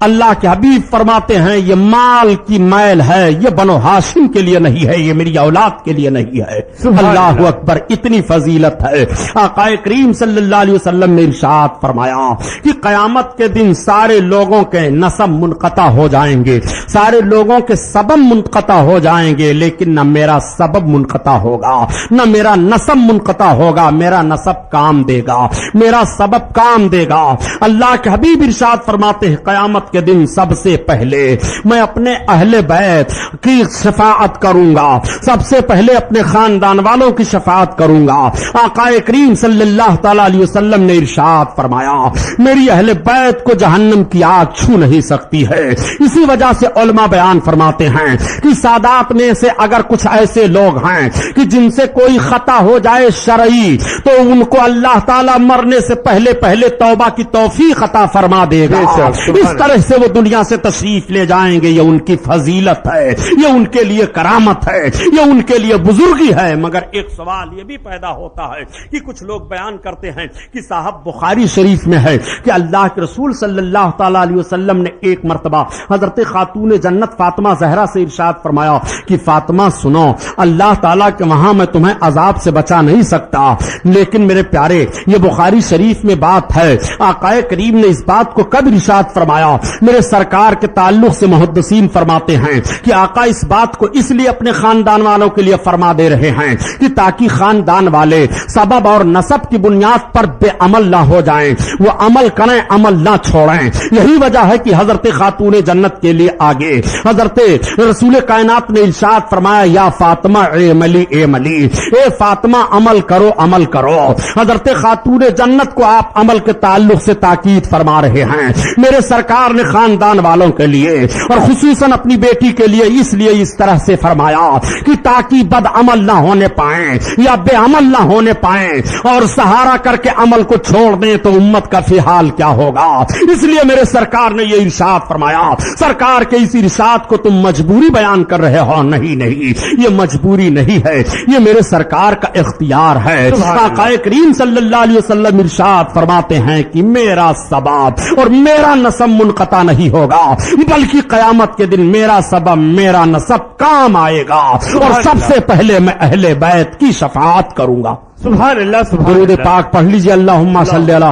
اللہ کے حبیب فرماتے ہیں یہ مال کی میل ہے, یہ بنو ہاشم کے لیے نہیں ہے, یہ میری اولاد کے لیے نہیں ہے. اللہ اکبر, اتنی فضیلت ہے. آقا کریم صلی اللہ علیہ وسلم نے ارشاد فرمایا کہ قیامت کے دن سارے لوگوں کے نسب منقطع ہو جائیں گے, سارے لوگوں کے سبب منقطع ہو جائیں گے, لیکن نہ میرا سبب منقطع ہوگا, نہ میرا نسب منقطع ہوگا. میرا نسب کام دے گا, میرا سبب کام دے گا. اللہ کے حبیب ارشاد فرماتے ہیں قیامت کے دن سب سے پہلے میں اپنے اہل بیت کی شفاعت کروں گا, سب سے پہلے اپنے خاندان والوں کی شفاعت کروں گا. آقا کریم صلی اللہ تعالی علیہ وسلم نے ارشاد فرمایا میری اہل بیت کو جہنم کی آگ چھو نہیں سکتی ہے. اسی وجہ سے علماء بیان فرماتے ہیں کہ سادات میں سے اگر کچھ ایسے لوگ ہیں کہ جن سے کوئی خطا ہو جائے شرعی, تو ان کو اللہ تعالی مرنے سے پہلے پہلے توبہ کی توفیق عطا فرما دے گا. اس طرح سے وہ دنیا سے تشریف لے جائیں گے. یہ ان کی فضیلت ہے, یہ ان کے لیے کرامت ہے, یہ ان کے لیے بزرگی ہے. مگر ایک سوال یہ بھی پیدا ہوتا ہے کہ کچھ لوگ بیان کرتے ہیں کہ صاحب بخاری شریف میں ہے کہ اللہ کے رسول صلی اللہ تعالی علیہ وسلم نے ایک مرتبہ حضرت خاتون جنت فاطمہ زہرا سے ارشاد فرمایا کہ فاطمہ سنو, اللہ تعالیٰ کے وہاں میں تمہیں عذاب سے بچا نہیں سکتا, لیکن میرے پیارے یہ بخاری شریف میں بات ہے. آقا کریم نے اس بات کو کب ارشاد فرمایا؟ میرے سرکار کے تعلق سے محدثین فرماتے ہیں کہ آقا اس بات کو اس لیے اپنے خاندان والوں کے لیے فرما دے رہے ہیں کہ تاکہ خاندان والے سبب اور نسب کی بنیاد پر بے عمل نہ ہو جائیں, وہ عمل کریں, عمل نہ چھوڑیں. یہی وجہ ہے کہ حضرت خاتون جنت کے لیے آگے حضرت رسول کائنات نے ارشاد فرمایا یا فاطمہ اے ملی, اے ملی, اے فاطمہ عمل کرو, عمل کرو. حضرت خاتون جنت کو آپ عمل کے تعلق سے تاکید فرما رہے ہیں. میرے سرکار نے خاندان والوں کے لیے اور خصوصاً اپنی بیٹی کے لیے اس لیے اس طرح سے فرمایا کہ تاکہ بد عمل نہ ہونے پائیں یا بے عمل نہ ہونے پائیں, اور سہارا کر کے عمل کو چھوڑ دیں تو امت کا فی حال کیا ہوگا. اس لیے میرے سرکار نے یہ ارشاد فرمایا. سرکار کے اس ارشاد کو تم مجبوری بیان کر رہے ہو, نہیں نہیں, یہ مجبوری نہیں ہے, یہ میرے سرکار کا اختیار ہے. آقا کریم صلی اللہ علیہ وسلم ارشاد فرماتے ہیں کہ میرا سبب اور میرا نسب منقطع نہیں ہوگا, بلکہ قیامت کے دن میرا سبب میرا نسب کام آئے گا, اور سب سے پہلے میں اہل بیت کی شفاعت کروں گا.
سبحان اللہ سبحان
درود
اللہ.
پاک پڑھ لیجئے. اللہم صلی علی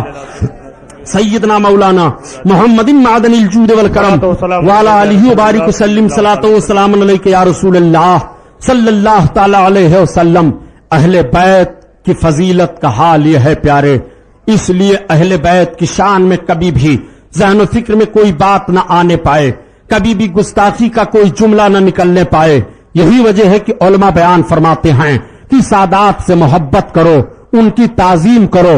سیدنا مولانا محمد معدن الجود والکرم وعلی آلہ وبارک وسلم. صلاۃ و سلام علیک یا رسول اللہ صلی اللہ تعالی علیہ وسلم. اہل بیت کی فضیلت کا حال یہ ہے پیارے, اس لیے اہل بیت کی شان میں کبھی بھی ذہن و فکر میں کوئی بات نہ آنے پائے, کبھی بھی گستاخی کا کوئی جملہ نہ نکلنے پائے. یہی وجہ ہے کہ علماء بیان فرماتے ہیں کہ سادات سے محبت کرو, ان کی تعظیم کرو,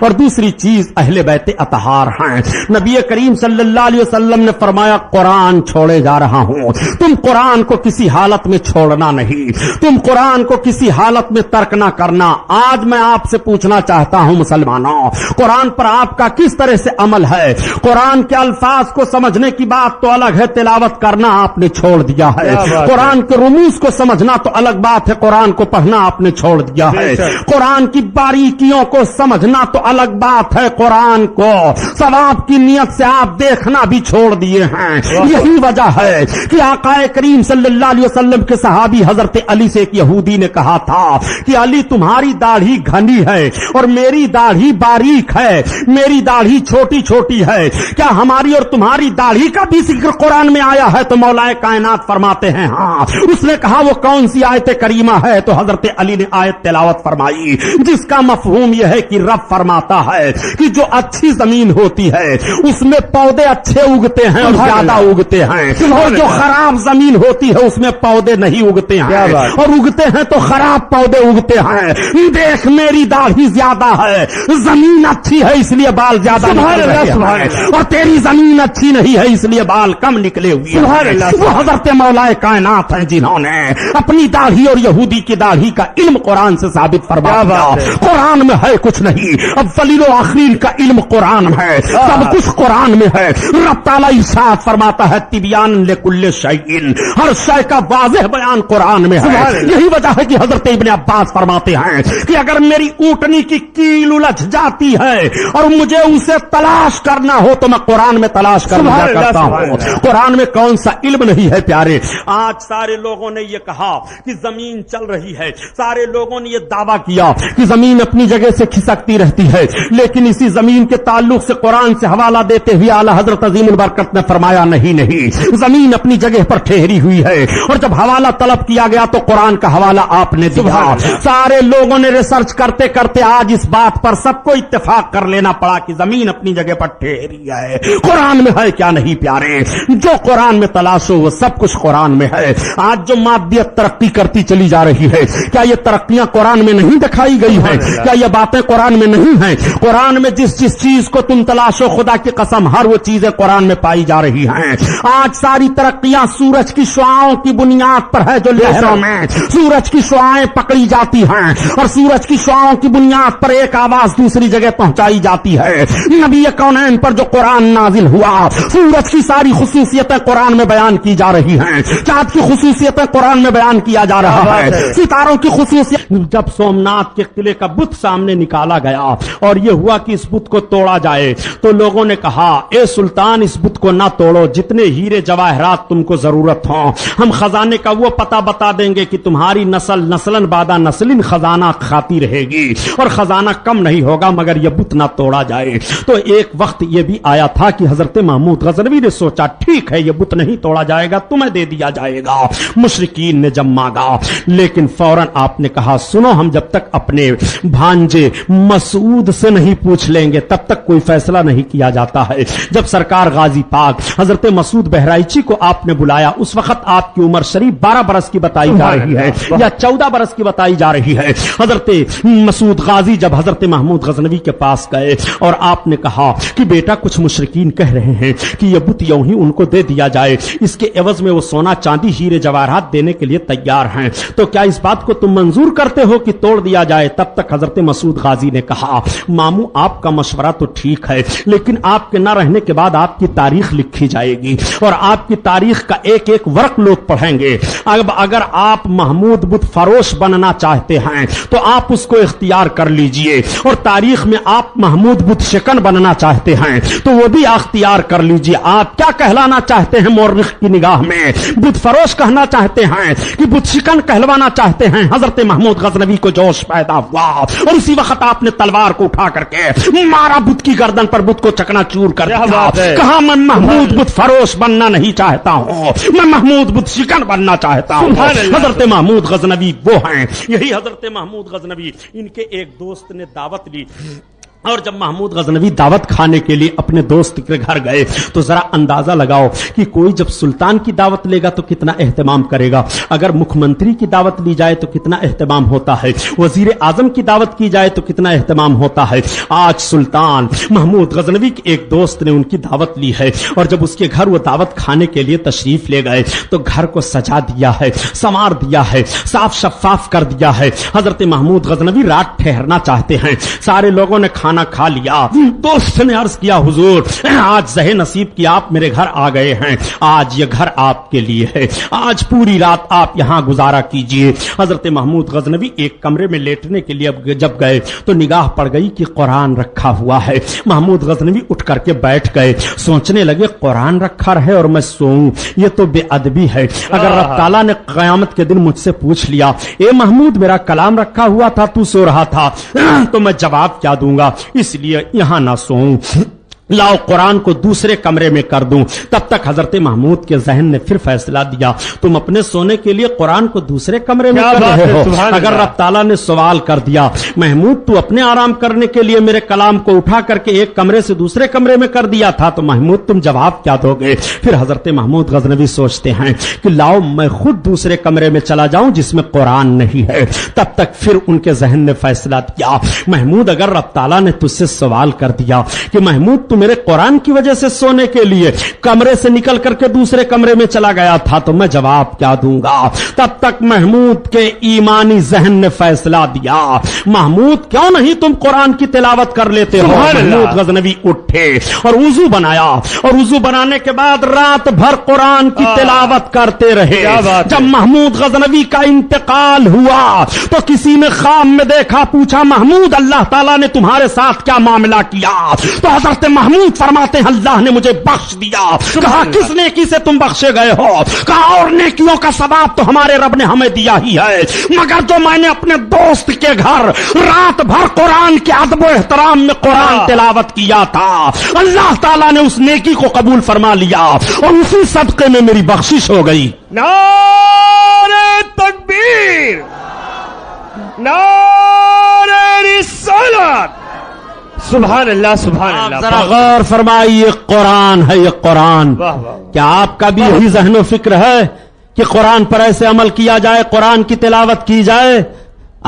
اور دوسری چیز اہل بیت اطہار ہیں. نبی کریم صلی اللہ علیہ وسلم نے فرمایا قرآن چھوڑے جا رہا ہوں. تم قرآن کو کسی حالت میں چھوڑنا نہیں, تم قرآن کو کسی حالت میں ترک نہ کرنا. آج میں آپ سے پوچھنا چاہتا ہوں مسلمانوں, قرآن پر آپ کا کس طرح سے عمل ہے؟ قرآن کے الفاظ کو سمجھنے کی بات تو الگ ہے, تلاوت کرنا آپ نے چھوڑ دیا ہے. قرآن کے رموز کو سمجھنا تو الگ بات ہے, قرآن کو پڑھنا آپ نے چھوڑ دیا ہے. قرآن کی باریکیوں کو سمجھنا تو الگ بات ہے, قرآن کو ثواب کی نیت سے آپ دیکھنا بھی چھوڑ دیے ہیں. یہی وجہ ہے کہ آقا کریم صلی اللہ علیہ وسلم کے صحابی حضرت علی سے ایک یہودی نے کہا تھا کہ علی تمہاری داڑھی گھنی ہے اور میری داڑھی باریک ہے, میری داڑھی چھوٹی چھوٹی ہے, کیا ہماری اور تمہاری داڑھی کا بھی ذکر قرآن میں آیا ہے؟ تو مولا کائنات فرماتے ہیں ہاں. اس نے کہا وہ کون سی آیت کریمہ ہے؟ تو حضرت علی نے آیت تلاوت فرمائی جس کا مفہوم یہ ہے کہ رب فرماتا ہے کہ جو اچھی زمین ہوتی ہے اس میں پودے اچھے اگتے ہیں اور زیادہ اگتے ہیں, اور جو خراب زمین ہوتی ہے اس میں پودے نہیں اگتے ہیں اور اگتے ہیں تو خراب پودے اگتے ہیں. دیکھ میری داڑھی زیادہ ہے, زمین اچھی ہے اس لیے بال زیادہ نکل رہے ہیں, اور تیری زمین اچھی نہیں ہے اس لیے بال کم نکلے ہوئے ہیں. وہ حضرت مولا کائنات ہیں جنہوں نے اپنی داڑھی اور یہودی کی داڑھی کا علم قرآن سے ثابت فرما دیا. قرآن میں ہے کچھ نہیں, اولین و آخرین کا علم قرآن ہے, سب کچھ قرآن میں ہے. رب تعالیٰ ارشاد فرماتا ہے تبیان لکل شیء, ہر شے کا واضح بیان قرآن میں ہے. یہی وجہ ہے کہ حضرت ابن عباس فرماتے ہیں کہ اگر میری اونٹنی کی کیل الجھ جاتی ہے اور مجھے اسے تلاش کرنا ہو تو میں قرآن میں تلاش کرتا ہوں. قرآن میں کون سا علم نہیں ہے پیارے؟ آج سارے لوگوں نے یہ کہا کہ زمین چل رہی ہے, سارے لوگوں نے یہ دعویٰ کیا کہ زمین اپنی جگہ سے کھسکتی رہتی ہے, لیکن اسی زمین کے تعلق سے قرآن سے حوالہ دیتے ہوئے اعلیٰ حضرت عظیم البرکت نے فرمایا نہیں, زمین اپنی جگہ پر ٹھہری ہوئی ہے. اور جب حوالہ طلب کیا گیا تو قرآن کا حوالہ آپ نے دیا. سارے لوگوں نے ریسرچ کرتے کرتے آج اس بات پر سب کو اتفاق کر لینا پڑا کہ زمین اپنی جگہ پر ٹھہری ہے. قرآن میں ہے کیا نہیں پیارے؟ جو قرآن میں تلاشو وہ سب کچھ قرآن میں ہے. آج جو مادیت ترقی کرتی چلی جا رہی ہے, کیا یہ ترقیاں قرآن میں نہیں دکھائی گئی ہیں؟ کیا یہ باتیں قرآن میں نہیں ہیں؟ قرآن میں جس چیز کو تم تلاشو خدا کی قسم ہر وہ چیزیں قرآن میں پائی جا رہی ہیں. آج ساری ترقیاں سورج کی شعاؤں کی بنیاد پر ہے, جو لہروں میں سورج کی شعاعیں پکڑی جاتی ہیں اور سورج کی شعاؤں کی بنیاد پر ایک آواز دوسری جگہ پہنچائی جاتی ہے. نبی کونین پر جو قرآن نازل ہوا, سورج کی ساری خصوصیتیں قرآن میں بیان کی جا رہی ہیں, چاند کی خصوصیتیں قرآن میں بیان کیا جا رہا ہے, ستاروں کی خصوصیت. جب سومناتھ کے قلعے کا بت سامنے نکالا گیا اور یہ ہوا کہ اس بت کو توڑا جائے تو لوگوں نے کہا اے سلطان اس بت کو نہ توڑو, جتنے ہیرے جواہرات تم کو ضرورت ہوں ہم خزانے کا وہ پتہ بتا دیں گے کہ تمہاری نسل نسلن بعد نسلن خزانہ کھاتی رہے گی اور خزانہ کم نہیں ہوگا مگر یہ بت نہ توڑا جائے. تو ایک وقت یہ بھی آیا تھا کہ حضرت محمود غزنوی نے سوچا ٹھیک ہے یہ بت نہیں توڑا جائے گا, تمہیں دے دیا جائے گا. مشرکین نے جب مانگا لیکن فوراً آپ نے کہا سنو, ہم جب تک اپنے بھانجے مسعود سے نہیں پوچھ لیں گے تب تک کوئی فیصلہ نہیں کیا جاتا ہے. جب سرکار غازی پاک حضرت مسعود بہرائچی کو آپ نے بلایا, اس وقت آپ کی عمر شریف 12 برس کی بتائی جا رہی ہے یا 14 برس کی بتائی جا رہی ہے. حضرت مسعود غازی جب حضرت محمود غزنوی کے پاس گئے اور آپ نے کہا کہ بیٹا کچھ مشرکین کہہ رہے ہیں کہ یہ بت یوں ہی ان کو دے دیا جائے, اس کے عوض میں وہ سونا چاندی ہیرے جواہرات دینے کے لیے تیار ہیں, تو کیا اس بات کو تم منظور کرتے ہو کہ توڑ دیا جائے؟ تب تک حضرت مسعود غازی نے کہا ماموں آپ کا مشورہ تو ٹھیک ہے, لیکن آپ کے نہ رہنے کے بعد آپ کی تاریخ لکھی جائے گی اور آپ کی تاریخ کا ایک ایک ورق لوگ پڑھیں گے. اب اگر آپ محمود بت فروش بننا چاہتے ہیں تو آپ اس کو اختیار کر لیجئے, اور تاریخ میں آپ محمود بت شکن بننا چاہتے ہیں تو وہ بھی اختیار کر لیجئے. آپ کیا کہلانا چاہتے ہیں مورخ کی نگاہ میں؟ بت فروش کہنا چاہتے ہیں کہ بت شکن کہلوانا چاہتے ہیں؟ حضرت محمود غزنوی کو جوش پیدا ہوا اور اسی وقت آپ نے تلوار کو اٹھا کر کے مارا بت کی گردن پر, بت کو چکنا چور کر دیا. کہا میں محمود بت فروش بننا نہیں چاہتا ہوں, میں محمود بت شکن بننا چاہتا ہوں. حضرت محمود غزنوی وہ ہیں, یہی حضرت محمود غزنوی. ان کے ایک دوست نے دعوت لی اور جب محمود غزنوی دعوت کھانے کے لیے اپنے دوست کے گھر گئے تو ذرا اندازہ لگاؤ کہ کوئی جب سلطان کی دعوت لے گا تو کتنا اہتمام کرے گا، اگر مکھ منتری کی دعوت لی جائے تو کتنا اہتمام ہوتا ہے، وزیر اعظم کی دعوت کی جائے تو کتنا اہتمام ہوتا ہے۔ آج سلطان محمود غزنوی کے ایک دوست نے ان کی دعوت لی ہے، اور جب اس کے گھر وہ دعوت کھانے کے لیے تشریف لے گئے تو گھر کو سجا دیا ہے، سنوار دیا ہے، صاف شفاف کر دیا ہے۔ حضرت محمود غزنوی رات ٹھہرنا چاہتے ہیں، سارے لوگوں نے کھانا کھا لیا، دوست نے عرض کیا حضور آج زہ نصیب کی آپ میرے گھر آ گئے ہیں، آج یہ گھر آپ کے لیے ہے، آج پوری رات آپ یہاں گزارا کیجئے۔ حضرت محمود غزنوی ایک کمرے میں لیٹنے کے لیے جب گئے تو نگاہ پڑ گئی کہ قرآن رکھا ہوا ہے۔ محمود غزنوی اٹھ کر کے بیٹھ گئے، سوچنے لگے قرآن رکھا رہے اور میں سوؤں، یہ تو بے ادبی ہے۔ اگر رب تعالیٰ نے قیامت کے دن مجھ سے پوچھ لیا اے محمود میرا کلام رکھا ہوا تھا تو سو رہا تھا، تو میں جواب کیا دوں گا، اس لیے یہاں نہ سوؤں، لاؤ قرآن کو دوسرے کمرے میں کر دوں۔ تب تک حضرت محمود کے ذہن نے پھر فیصلہ دیا تم اپنے سونے کے لیے قرآن کو دوسرے کمرے میں کر رہے ہو۔ اگر رب تعالیٰ نے سوال کر دیا محمود تو اپنے آرام کرنے کے لیے میرے کلام کو اٹھا کر کے ایک کمرے سے دوسرے کمرے میں کر دیا تھا تو محمود تم جواب کیا دو گے؟ پھر حضرت محمود غزنوی سوچتے ہیں کہ لاؤ میں خود دوسرے کمرے میں چلا جاؤں جس میں قرآن نہیں ہے۔ تب تک پھر ان کے ذہن نے فیصلہ دیا محمود اگر رب تعالیٰ نے تجھ سے سوال کر دیا کہ محمود میرے قرآن کی وجہ سے سونے کے لیے کمرے سے نکل کر کے دوسرے کمرے میں چلا گیا تھا تو میں جواب کیا دوں گا؟ تب تک محمود کے ایمانی ذہن نے فیصلہ دیا محمود کیوں نہیں تم قرآن کی تلاوت کر لیتے ہو؟ محمود غزنوی اٹھے اور وضو بنایا، اور وضو بنانے کے بعد رات بھر قرآن کی تلاوت کرتے رہے۔ جب محمود غزنوی کا انتقال ہوا تو کسی نے خواب میں دیکھا، پوچھا محمود اللہ تعالیٰ نے تمہارے ساتھ کیا معاملہ کیا؟ تو حضرت محمود فرماتے ہیں اللہ نے مجھے بخش دیا۔ کہا کس نیکی سے تم بخشے گئے ہو؟ کہا اور نیکیوں کا ثواب تو ہمارے رب نے ہمیں دیا ہی ہے، مگر جو میں نے اپنے دوست کے گھر رات بھر قرآن کے ادب و احترام میں قرآن تلاوت کیا تھا اللہ تعالیٰ نے اس نیکی کو قبول فرما لیا اور اسی صدقے میں میری بخشش ہو گئی۔
نعرہ تکبیر، نعرہ رسالت، سبحان اللہ سبحان اللہ۔
ذرا غور فرمائیے قرآن ہے یہ قرآن، کیا آپ کا بھی یہی ذہن و فکر ہے کہ قرآن پر ایسے عمل کیا جائے، قرآن کی تلاوت کی جائے؟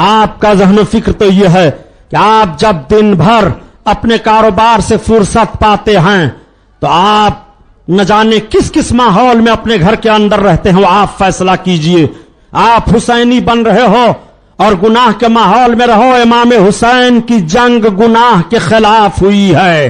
آپ کا ذہن و فکر تو یہ ہے کہ آپ جب دن بھر اپنے کاروبار سے فرصت پاتے ہیں تو آپ نہ جانے کس کس ماحول میں اپنے گھر کے اندر رہتے ہیں، وہ آپ فیصلہ کیجئے۔ آپ حسینی بن رہے ہو اور گناہ کے ماحول میں رہو، امام حسین کی جنگ گناہ کے خلاف ہوئی ہے،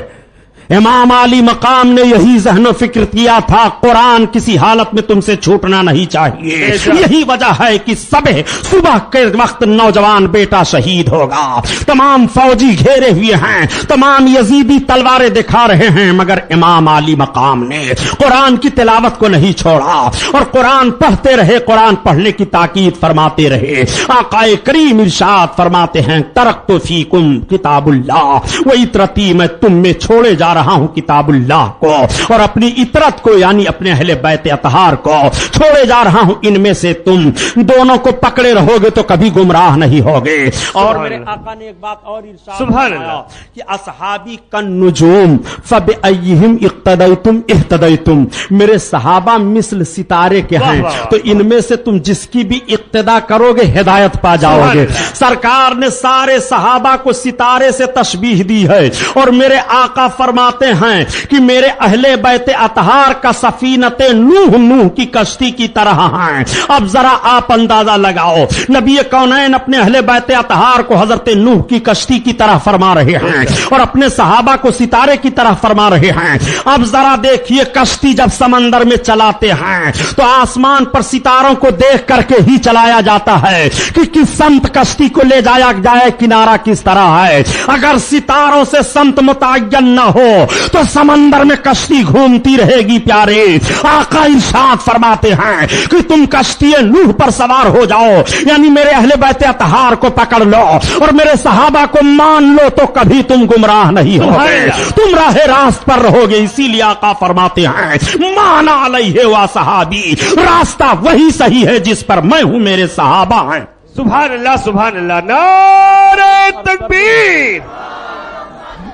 امام علی مقام نے یہی ذہن و فکر کیا تھا، قرآن کسی حالت میں تم سے چھوٹنا نہیں چاہیے۔ یہی وجہ ہے کہ صبح کے وقت نوجوان بیٹا شہید ہوگا، تمام فوجی گھیرے ہوئے ہیں، تمام یزیدی تلواریں دکھا رہے ہیں، مگر امام علی مقام نے قرآن کی تلاوت کو نہیں چھوڑا اور قرآن پڑھتے رہے، قرآن پڑھنے کی تاکید فرماتے رہے۔ آقا کریم ارشاد فرماتے ہیں ترکت فیکم کتاب اللہ و عطرتی، میں تم میں چھوڑے جا رہا ہوں کتاب اللہ کو اور اپنی عطرت کو یعنی اپنے اہل بیت اطہار کو چھوڑے جا رہا ہوں، ان میں سے تم دونوں کو پکڑے رہو گے تو کبھی گمراہ نہیں ہوگے۔ اور میرے آقا نے ایک بات اور ارشاد
سبحان اللہ
کہ اصحابی کالنجوم فبأیہم اقتدیتم اہتدیتم، میرے صحابہ مثل ستارے کے ہیں تو ان میں سے تم جس کی بھی اقتدا کرو گے ہدایت پا جاؤ گے۔ سرکار نے سارے صحابہ کو ستارے سے تشبیہ دی ہے اور میرے آقا فرماتے ہیں کہ میرے اہل بیت اطہار کا سفینت نوح کی کشتی کی طرح ہیں۔ اب ذرا آپ اندازہ لگاؤ، نبی کونین اپنے اہل بیت اطہار کو حضرت نوح کی کشتی کی طرح فرما رہے ہیں اور اپنے صحابہ کو ستارے کی طرح فرما رہے ہیں۔ اب ذرا دیکھیے کشتی جب سمندر میں چلاتے ہیں تو آسمان پر ستاروں کو دیکھ کر کے ہی چلایا جاتا ہے کہ کس سمت کشتی کو لے جایا جائے، کنارہ کس طرح ہے۔ اگر ستاروں سے سمت متعین نہ ہو تو سمندر میں کشتی گھومتی رہے گی۔ پیارے آقا ارشاد فرماتے ہیں کہ تم کشتی نوح پر سوار ہو جاؤ، یعنی میرے اہل بیت اطہار کو پکڑ لو اور میرے صحابہ کو مان لو تو کبھی تم گمراہ نہیں ہوگے، تم راہ راست پر رہو گے۔ اسی لیے آقا فرماتے ہیں مانا علیہ و صحابی، راستہ وہی صحیح ہے جس پر میں ہوں، میرے صحابہ ہیں۔
سبحان اللہ سبحان اللہ، نعرہ تکبیر،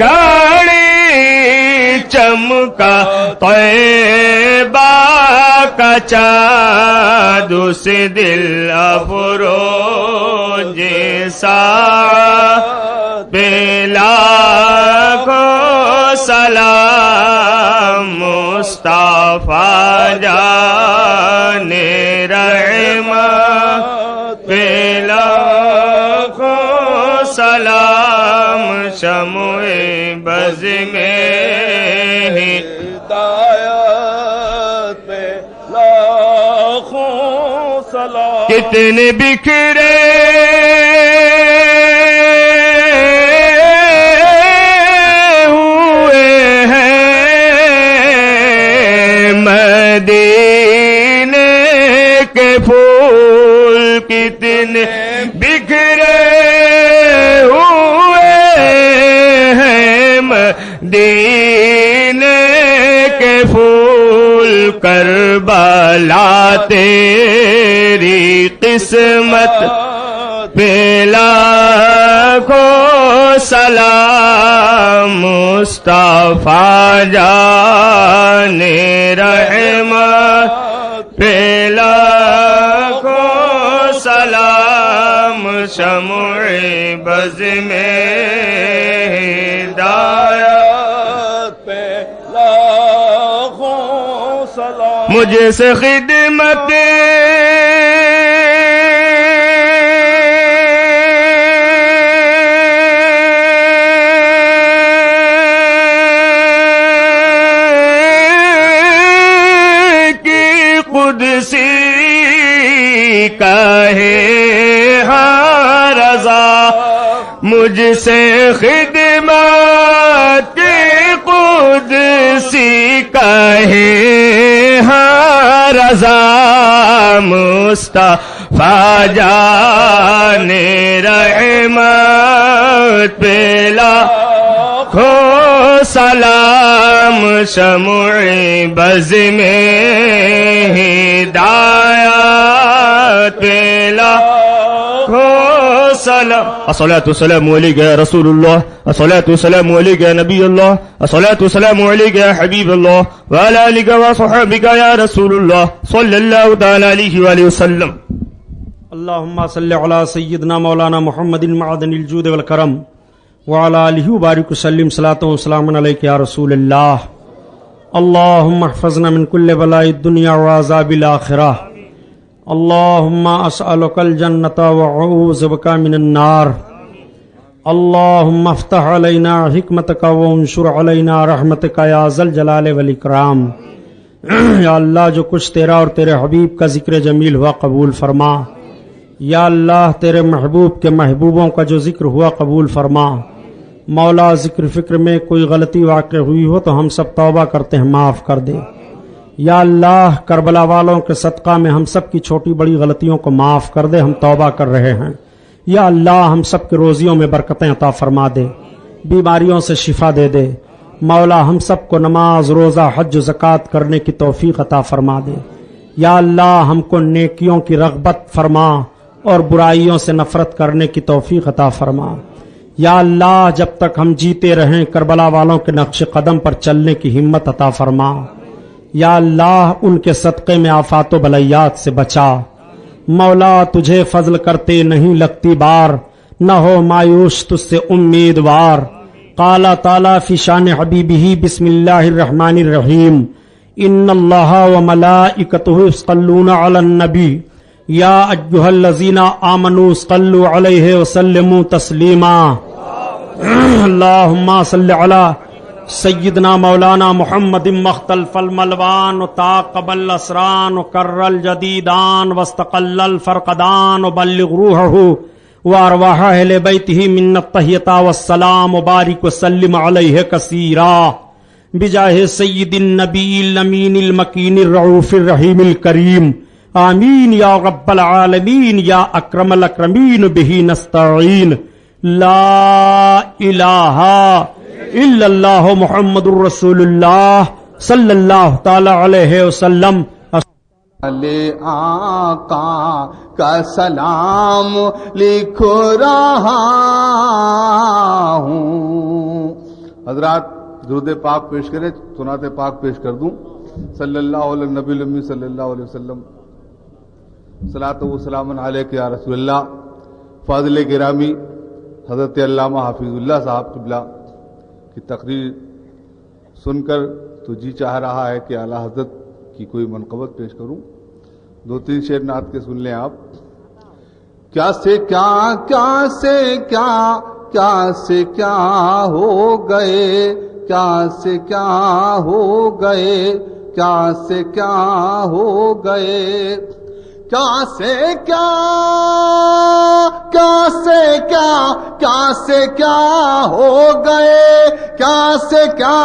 گھڑی چمکا طیبہ کا چاند اس دل افروز ساعت پہ لاکھوں سلام مصطفیٰ جان رحمت پہ لاکھوں سلام شمع بز میں ہدایت پہ لاکھوں سلام کتنے بکھرے مدینے کے پھول کتنے بکھرے ہوئے ہیں مدینے کے پھول کربلا تیری قسمت پہ لاکھوں سلام مصطفیٰ جان رحمت پہ لاکھوں سلام شمع بز میں ہدایت پہ لاکھوں سلام مجھے سے خدمت قدسی کہے ہاں رضا مجھ سے خدمت کی قدسی کہے ہاں رضا مصطفیٰ جان رحمت پہ لاکھوں سلام شمع بز میں ہدایت پہ لاکھوں سلام الصلاة والسلام علیکہ یا رسول اللہ الصلاة والسلام علیکہ یا نبی اللہ الصلاة والسلام علیکہ یا حبیب اللہ وعلی آلک وصحبک یا رسول اللہ صلی اللہ تعالی علیہ وآلہ وسلم
اللہم صلی علی سیدنا مولانا محمد معدن الجود والکرم وعلى آلہ وبارک وسلم صلاۃ و سلام علیک یا رسول اللہ اللہم احفظنا من کل بلاء الدنیا وعذاب الآخرہ اللہم اسألک الجنة وأعوذ بک من النار اللہم افتح علینا حکمتک وانشر علینا رحمتک یا ذا الجلال والاکرام یا اللہ جو کچھ تیرا اور تیرے حبیب کا ذکر جمیل ہوا قبول فرما یا اللہ تیرے محبوب کے محبوبوں کا جو ذکر ہوا قبول فرما مولا ذکر فکر میں کوئی غلطی واقع ہوئی ہو تو ہم سب توبہ کرتے ہیں معاف کر دے یا اللہ کربلا والوں کے صدقہ میں ہم سب کی چھوٹی بڑی غلطیوں کو معاف کر دے ہم توبہ کر رہے ہیں یا اللہ ہم سب کے روزیوں میں برکتیں عطا فرما دے بیماریوں سے شفا دے دے مولا ہم سب کو نماز روزہ حج و زکوٰۃ کرنے کی توفیق عطا فرما دے یا اللہ ہم کو نیکیوں کی رغبت فرما اور برائیوں سے نفرت کرنے کی توفیق عطا فرما یا اللہ جب تک ہم جیتے رہیں کربلا والوں کے نقش قدم پر چلنے کی ہمت عطا فرما یا اللہ ان کے صدقے میں آفات و بلیات سے بچا مولا تجھے فضل کرتے نہیں لگتی بار نہ ہو مایوس تجھ سے امیدوار قال تعالی فی شان حبیبہ بسم اللہ الرحمن الرحیم ان اللہ وملائکتہ یصلون علی النبی یا ایھا الذین آمنوا صلوا علیہ وسلموا تسلیما اللہم صل علی سیدنا مولانا محمد مختلف الملوان وتعاقب الاسران وکر الجدیدان واستقل الفرقدان وبلغ روحہ وارواح اہل بیتہ من التحیۃ والسلام وبارک وسلم علیہ کثیرا بجاہ سید النبی الامین المکین الرؤوف الرحیم الکریم آمین یا رب العالمین یا اکرم الاکرمین بہ نستعین لا الہ الا اللہ محمد الرسول اللہ صلی اللہ تعالی علیہ وسلم
لے آقا کا سلام لکھ رہا ہوں. حضرات درود پاک پیش کریں، سنات پاک پیش کر دوں. صلی اللہ علیہ نبی الامی صلی اللہ علیہ وسلم. صلاۃ و سلام علیک یا رسول اللہ. فاضل گرامی حضرت علامہ حافظ اللہ صاحب قبلہ کی تقریر سن کر تو جی چاہ رہا ہے کہ اعلیٰ حضرت کی کوئی منقبت پیش کروں. 2-3 شعر نعت کے سن لیں آپ. کیا سے کیا، کیا سے کیا، کیا سے کیا ہو گئے، کیا سے کیا ہو گئے، کیا سے کیا ہو گئے، کیا سے کیا، کیا سے کیا، کیا سے کیا ہو گئے، کیا سے کیا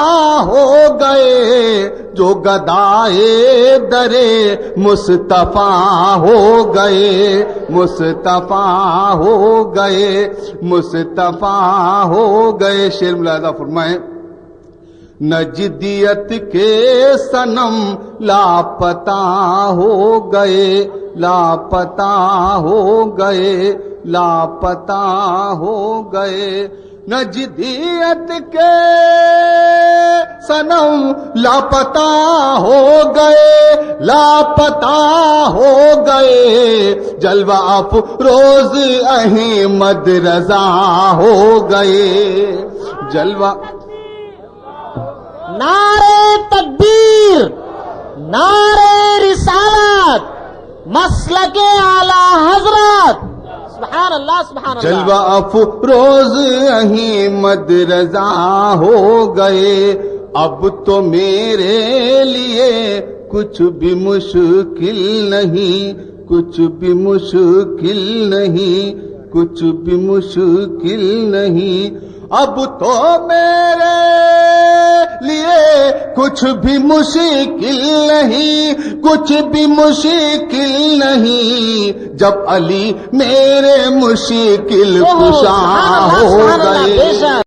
ہو گئے، جو گدائے درے مصطفیٰ ہو گئے، مصطفیٰ ہو گئے، مصطفیٰ ہو گئے. شعر ملاحظہ فرمائیں. نجدیت کے صنم لاپتہ ہو گئے، لاپتہ ہو گئے، لاپتہ ہو گئے. نجدیت کے صنم لاپتہ ہو گئے، لاپتہ ہو گئے. جلوہ افروز احمد رضا ہو گئے، جلوہ.
نعرے تکبیر، نعرے رسالت، مسلک اعلی حضرت. سبحان اللہ، سبحان اللہ.
جلوہ افروز احمد رضا ہو گئے. اب تو میرے لیے کچھ بھی مشکل نہیں، کچھ بھی مشکل نہیں، کچھ بھی مشکل نہیں. اب تو میرے لیے کچھ بھی مشکل نہیں، کچھ بھی مشکل نہیں. جب علی میرے مشکل کشا ہو گئے.